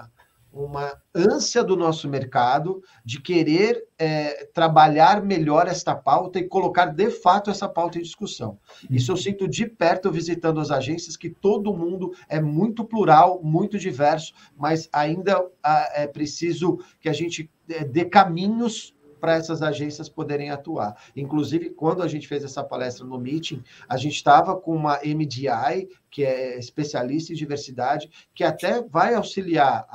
ânsia do nosso mercado de querer trabalhar melhor esta pauta e colocar, de fato, essa pauta em discussão. Isso eu sinto de perto, visitando as agências, que todo mundo é muito plural, muito diverso, mas ainda é preciso que a gente dê caminhos para essas agências poderem atuar. Inclusive, quando a gente fez essa palestra no meeting, a gente estava com uma MDI, que é especialista em diversidade, que até vai auxiliar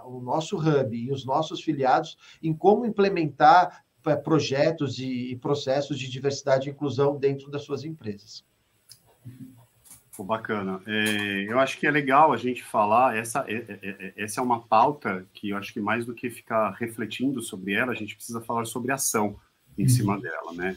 o nosso hub e os nossos filiados em como implementar projetos e processos de diversidade e inclusão dentro das suas empresas. Bacana. Eu acho que é legal a gente falar, essa é uma pauta que eu acho que mais do que ficar refletindo sobre ela, a gente precisa falar sobre ação em cima dela, né?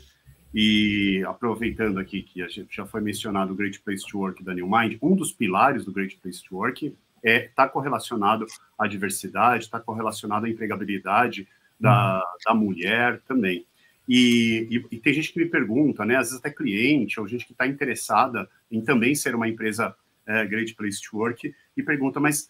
E aproveitando aqui que a gente já foi mencionado o Great Place to Work da New Mind, um dos pilares do Great Place to Work está correlacionado à diversidade, está correlacionado à empregabilidade da mulher também. E tem gente que me pergunta, né, às vezes até cliente ou gente que está interessada em também ser uma empresa Great Place to Work e pergunta, mas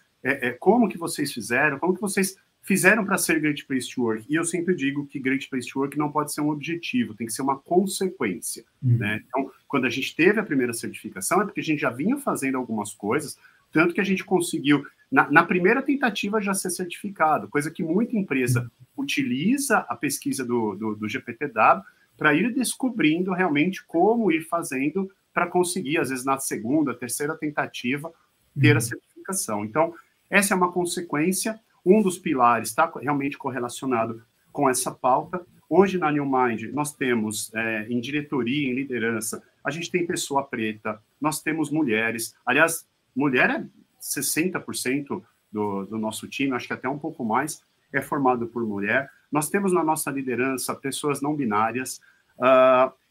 como que vocês fizeram? Como que vocês fizeram para ser Great Place to Work? E eu sempre digo que Great Place to Work não pode ser um objetivo, tem que ser uma consequência. Né? Então, quando a gente teve a primeira certificação, é porque a gente já vinha fazendo algumas coisas, tanto que a gente conseguiu, na primeira tentativa, já ser certificado, coisa que muita empresa utiliza a pesquisa do GPTW para ir descobrindo realmente como ir fazendo para conseguir, às vezes, na segunda, terceira tentativa, ter a certificação. Então, essa é uma consequência. Um dos pilares está realmente correlacionado com essa pauta. Hoje, na New Mind, nós temos, em diretoria, em liderança, a gente tem pessoa preta, nós temos mulheres. Aliás, mulher é 60% do nosso time, acho que até um pouco mais, é formado por mulher. Nós temos na nossa liderança pessoas não binárias.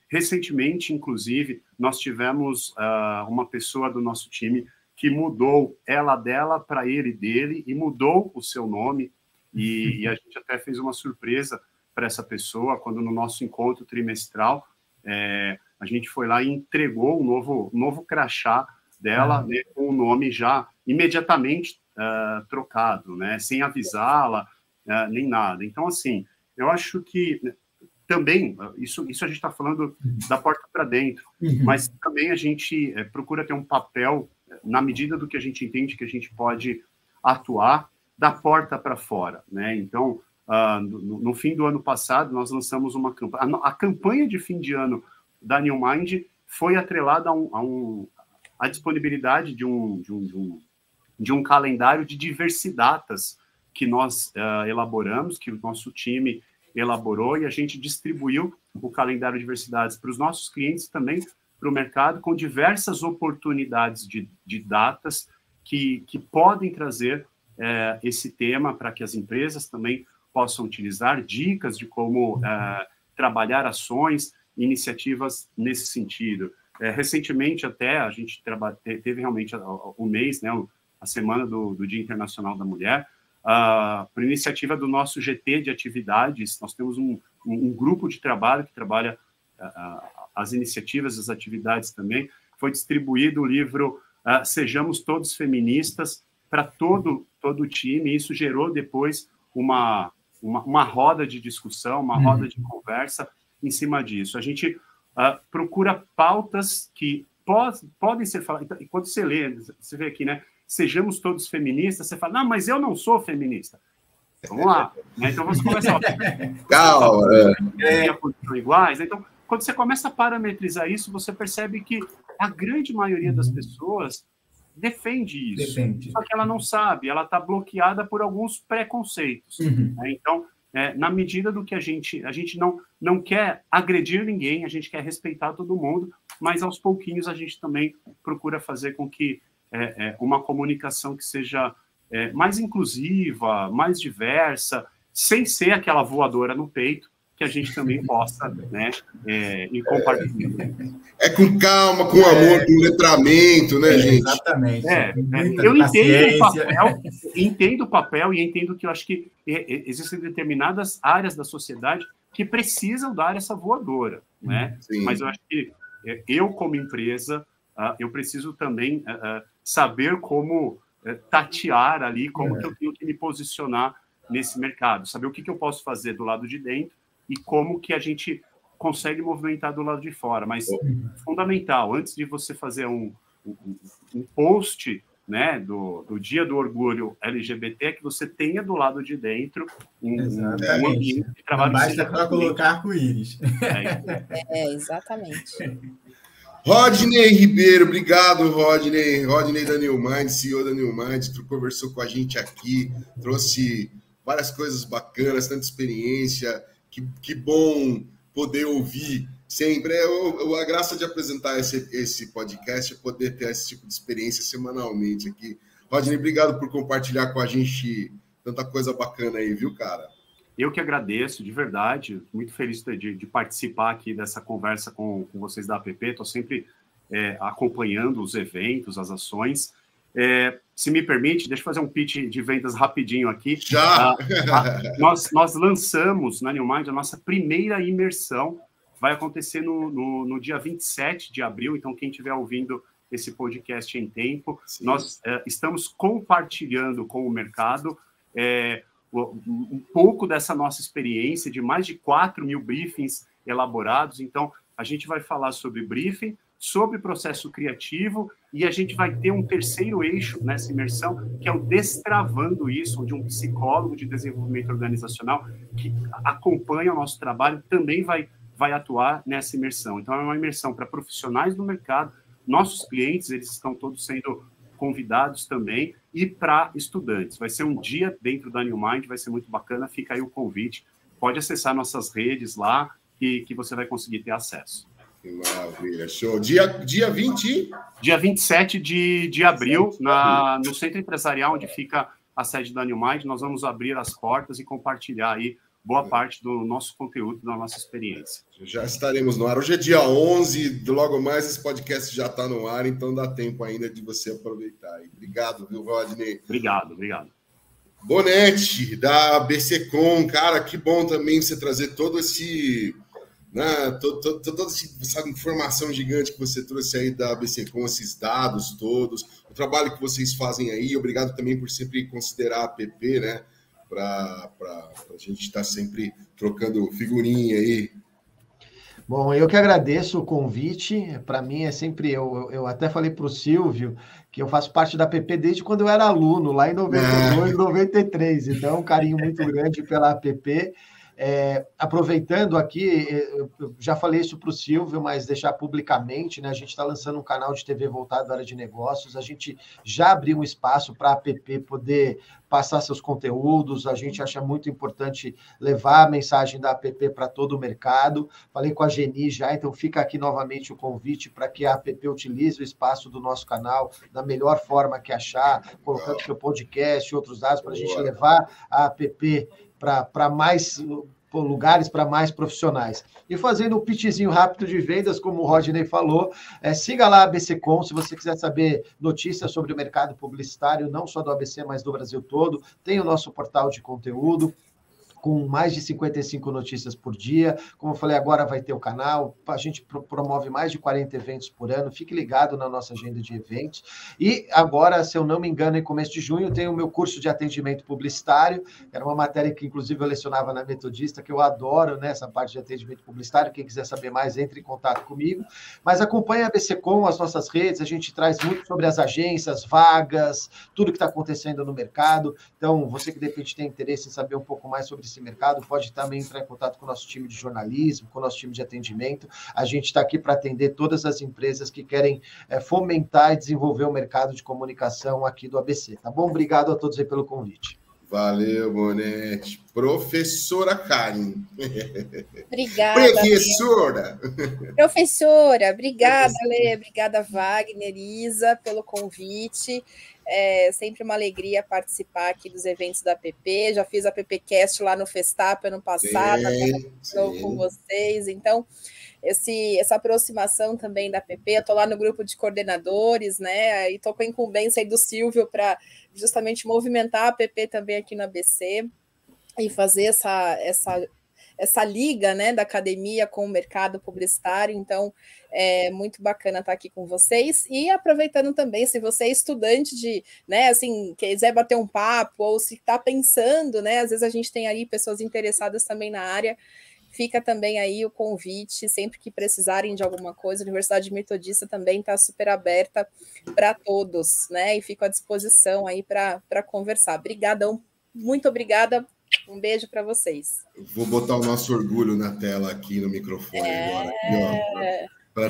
Recentemente, inclusive, nós tivemos uma pessoa do nosso time que mudou ela dela para ele dele e mudou o seu nome. E a gente até fez uma surpresa para essa pessoa, quando no nosso encontro trimestral, a gente foi lá e entregou um novo crachá dela, né, com o nome já imediatamente trocado, né, sem avisá-la, nem nada. Então, assim, eu acho que também, isso a gente está falando da porta para dentro, mas também a gente procura ter um papel, na medida do que a gente entende que a gente pode atuar, da porta para fora, né? Então, no fim do ano passado, nós lançamos uma campanha. A campanha de fim de ano da New Mind foi atrelada à disponibilidade de um calendário de diversidades que nós elaboramos, que o nosso time elaborou, e a gente distribuiu o calendário de diversidades para os nossos clientes e também para o mercado, com diversas oportunidades de datas que podem trazer esse tema para que as empresas também possam utilizar, dicas de como trabalhar ações, iniciativas nesse sentido. Recentemente, até, a gente teve realmente o mês, né, a semana do Dia Internacional da Mulher, por iniciativa do nosso GT de atividades. Nós temos um grupo de trabalho que trabalha as iniciativas, as atividades também. Foi distribuído o livro Sejamos Todos Feministas para todo o time, e isso gerou depois uma roda de discussão, uma roda de conversa em cima disso. A gente procura pautas que podem ser faladas. Quando você lê, você vê aqui, né? Sejamos todos feministas, você fala, não, mas eu não sou feminista. Vamos lá. Né? Então, você começa a... Calma. São iguais. Então, quando você começa a parametrizar isso, você percebe que a grande maioria das pessoas defende isso. Só que ela não sabe, ela está bloqueada por alguns preconceitos. Né? Então, na medida do que a gente não quer agredir ninguém, a gente quer respeitar todo mundo, mas aos pouquinhos a gente também procura fazer com que uma comunicação que seja mais inclusiva, mais diversa, sem ser aquela voadora no peito, que a gente também possa, né, ir compartilhando. Com calma, com amor, com letramento, né, gente? Exatamente. Eu entendo o papel e entendo que eu acho que existem determinadas áreas da sociedade que precisam dar essa voadora, né? Sim. Mas eu acho que eu, como empresa, eu preciso também saber como tatear ali, como que eu tenho que me posicionar nesse mercado, saber o que eu posso fazer do lado de dentro e como que a gente consegue movimentar do lado de fora. Mas fundamental, antes de você fazer um post, né, do Dia do Orgulho LGBT, é que você tenha do lado de dentro um ambiente de trabalho. Não basta para colocar arco-íris. Exatamente. Rodney Ribeiro, obrigado, Rodney. Rodney da New Mind, CEO da New Mind, tu conversou com a gente aqui, trouxe várias coisas bacanas, tanta experiência. Que bom poder ouvir sempre. A graça de apresentar esse podcast é poder ter esse tipo de experiência semanalmente aqui. Rodney, obrigado por compartilhar com a gente tanta coisa bacana aí, viu, cara? Eu que agradeço, de verdade. Muito feliz de participar aqui dessa conversa com vocês da APP. Estou sempre acompanhando os eventos, as ações. Se me permite, deixa eu fazer um pitch de vendas rapidinho aqui. Já! Nós lançamos na New Mind a nossa primeira imersão. Vai acontecer no dia 27 de abril, então quem estiver ouvindo esse podcast em tempo, sim, nós estamos compartilhando com o mercado um pouco dessa nossa experiência de mais de 4.000 briefings elaborados. Então, a gente vai falar sobre briefing, sobre processo criativo, e a gente vai ter um terceiro eixo nessa imersão, que é o Destravando Isso, onde um psicólogo de desenvolvimento organizacional que acompanha o nosso trabalho também vai atuar nessa imersão. Então, é uma imersão para profissionais do mercado, nossos clientes, eles estão todos sendo convidados também, e para estudantes. Vai ser um dia dentro da New Mind, vai ser muito bacana, fica aí o convite. Pode acessar nossas redes lá, que você vai conseguir ter acesso. Que maravilha, show. Dia 20? Dia 27 de abril, no Centro Empresarial, onde fica a sede da New Mind, nós vamos abrir as portas e compartilhar aí boa parte do nosso conteúdo, da nossa experiência. Já estaremos no ar. Hoje é dia 11, logo mais esse podcast já está no ar, então dá tempo ainda de você aproveitar. Obrigado, viu, Rodney? Obrigado. Bonete, da BCCom, cara, que bom também você trazer todo esse... toda essa informação gigante que você trouxe aí da BCCom, esses dados todos, o trabalho que vocês fazem aí, obrigado também por sempre considerar a APP, né, para a gente estar sempre trocando figurinha aí. Bom, eu que agradeço o convite, para mim é sempre, eu até falei para o Silvio que eu faço parte da APP desde quando eu era aluno, lá em 92, 93, então é um carinho muito grande pela APP. Aproveitando aqui, eu já falei isso para o Silvio, mas deixar publicamente, né? A gente está lançando um canal de TV voltado à área de negócios, a gente já abriu um espaço para a APP poder passar seus conteúdos, a gente acha muito importante levar a mensagem da APP para todo o mercado. Falei com a Geni já, então fica aqui novamente o convite para que a APP utilize o espaço do nosso canal da melhor forma que achar, colocando seu podcast e outros dados para a gente levar a APP para mais lugares, para mais profissionais. E fazendo um pitchzinho rápido de vendas, como o Rodney falou, siga lá a ABCCom, se você quiser saber notícias sobre o mercado publicitário, não só do ABC, mas do Brasil todo. Tem o nosso portal de conteúdo, com mais de 55 notícias por dia. Como eu falei, agora vai ter o canal, a gente promove mais de 40 eventos por ano, fique ligado na nossa agenda de eventos. E agora, se eu não me engano, em começo de junho, tem o meu curso de atendimento publicitário, era uma matéria que, inclusive, eu lecionava na Metodista, que eu adoro, né, essa parte de atendimento publicitário. Quem quiser saber mais, entre em contato comigo. Mas acompanhe a ABCCom, as nossas redes, a gente traz muito sobre as agências, vagas, tudo que está acontecendo no mercado. Então, você que, de repente, tem interesse em saber um pouco mais sobre esse mercado, pode também entrar em contato com o nosso time de jornalismo, com o nosso time de atendimento. A gente está aqui para atender todas as empresas que querem fomentar e desenvolver o mercado de comunicação aqui do ABC, tá bom? Obrigado a todos aí pelo convite. Valeu, Bonetti. Professora Karen. Obrigada. Professora. Professora, obrigada, Lê. Obrigada, Wagner, Isa, pelo convite. É sempre uma alegria participar aqui dos eventos da APP. Já fiz a APPcast lá no Festap ano passado, agora com vocês. Então, essa aproximação também da APP, eu estou lá no grupo de coordenadores, né? E estou com a incumbência aí do Silvio para justamente movimentar a APP também aqui no ABC e fazer essa liga, né, da academia com o mercado publicitário. Então, é muito bacana estar aqui com vocês. E aproveitando também, se você é estudante de, né, assim, quiser bater um papo, ou se está pensando, né, às vezes a gente tem aí pessoas interessadas também na área, fica também aí o convite, sempre que precisarem de alguma coisa, a Universidade Metodista também está super aberta para todos, né, e fico à disposição aí para conversar. Obrigadão, muito obrigada. Um beijo para vocês. Vou botar o nosso orgulho na tela aqui no microfone agora. Para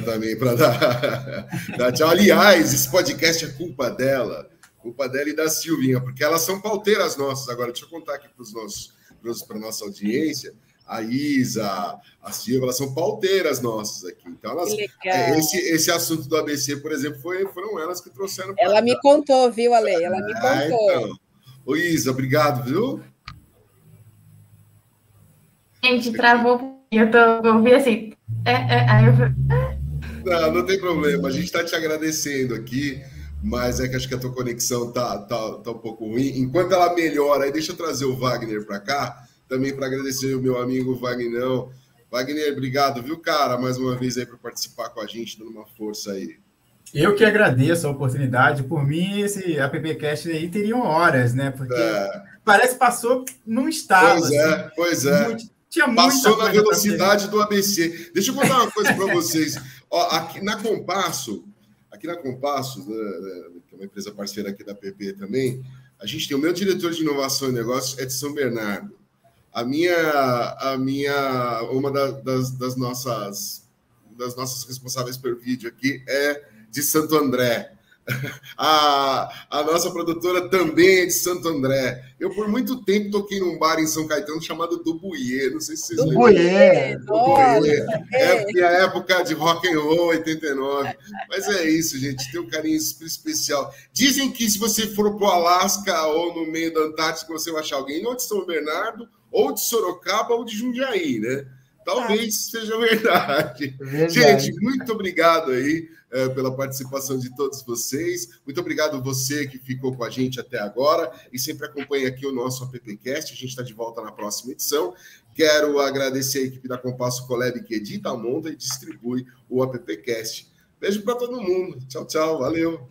dar tchau. Aliás, esse podcast é culpa dela e da Silvinha, porque elas são pauteiras nossas. Agora, deixa eu contar aqui para a nossa audiência. A Isa, a Silvia, elas são pauteiras nossas aqui. Então, esse assunto do ABC, por exemplo, foram elas que trouxeram. Ela me contou, viu, Ale? Ela me contou. Então. Ô, Isa, obrigado, viu? Gente, travou. Eu ouvi assim. Aí eu falei. Não tem problema. A gente está te agradecendo aqui, mas é que acho que a tua conexão tá um pouco ruim. Enquanto ela melhora, aí deixa eu trazer o Wagner para cá, também para agradecer o meu amigo Wagner. Wagner, obrigado, viu, cara? Mais uma vez aí para participar com a gente, dando uma força aí. Eu que agradeço a oportunidade. Por mim, esse AppCast aí teriam horas, né? Porque parece que passou num estalo. Pois é. Passou na velocidade do ABC. Deixa eu contar uma coisa para vocês. Ó, aqui na Compasso, que é uma empresa parceira aqui da PP também, a gente tem o meu diretor de inovação e negócios é de São Bernardo. Uma das nossas responsáveis por vídeo aqui é de Santo André. A nossa produtora também é de Santo André. Eu, por muito tempo, toquei num bar em São Caetano chamado Do Buiê. Não sei se vocês lembram. Do Buiê. É minha época de rock and roll, 89. Mas é isso, gente. Tem um carinho super especial. Dizem que se você for pro Alasca ou no meio da Antártica, você vai achar alguém ou de São Bernardo, ou de Sorocaba, ou de Jundiaí, né? Talvez seja verdade. Gente, muito obrigado aí pela participação de todos vocês. Muito obrigado você que ficou com a gente até agora e sempre acompanha aqui o nosso AppCast. A gente está de volta na próxima edição. Quero agradecer a equipe da Compasso Collab que edita, monta e distribui o AppCast. Beijo para todo mundo. Tchau, tchau. Valeu.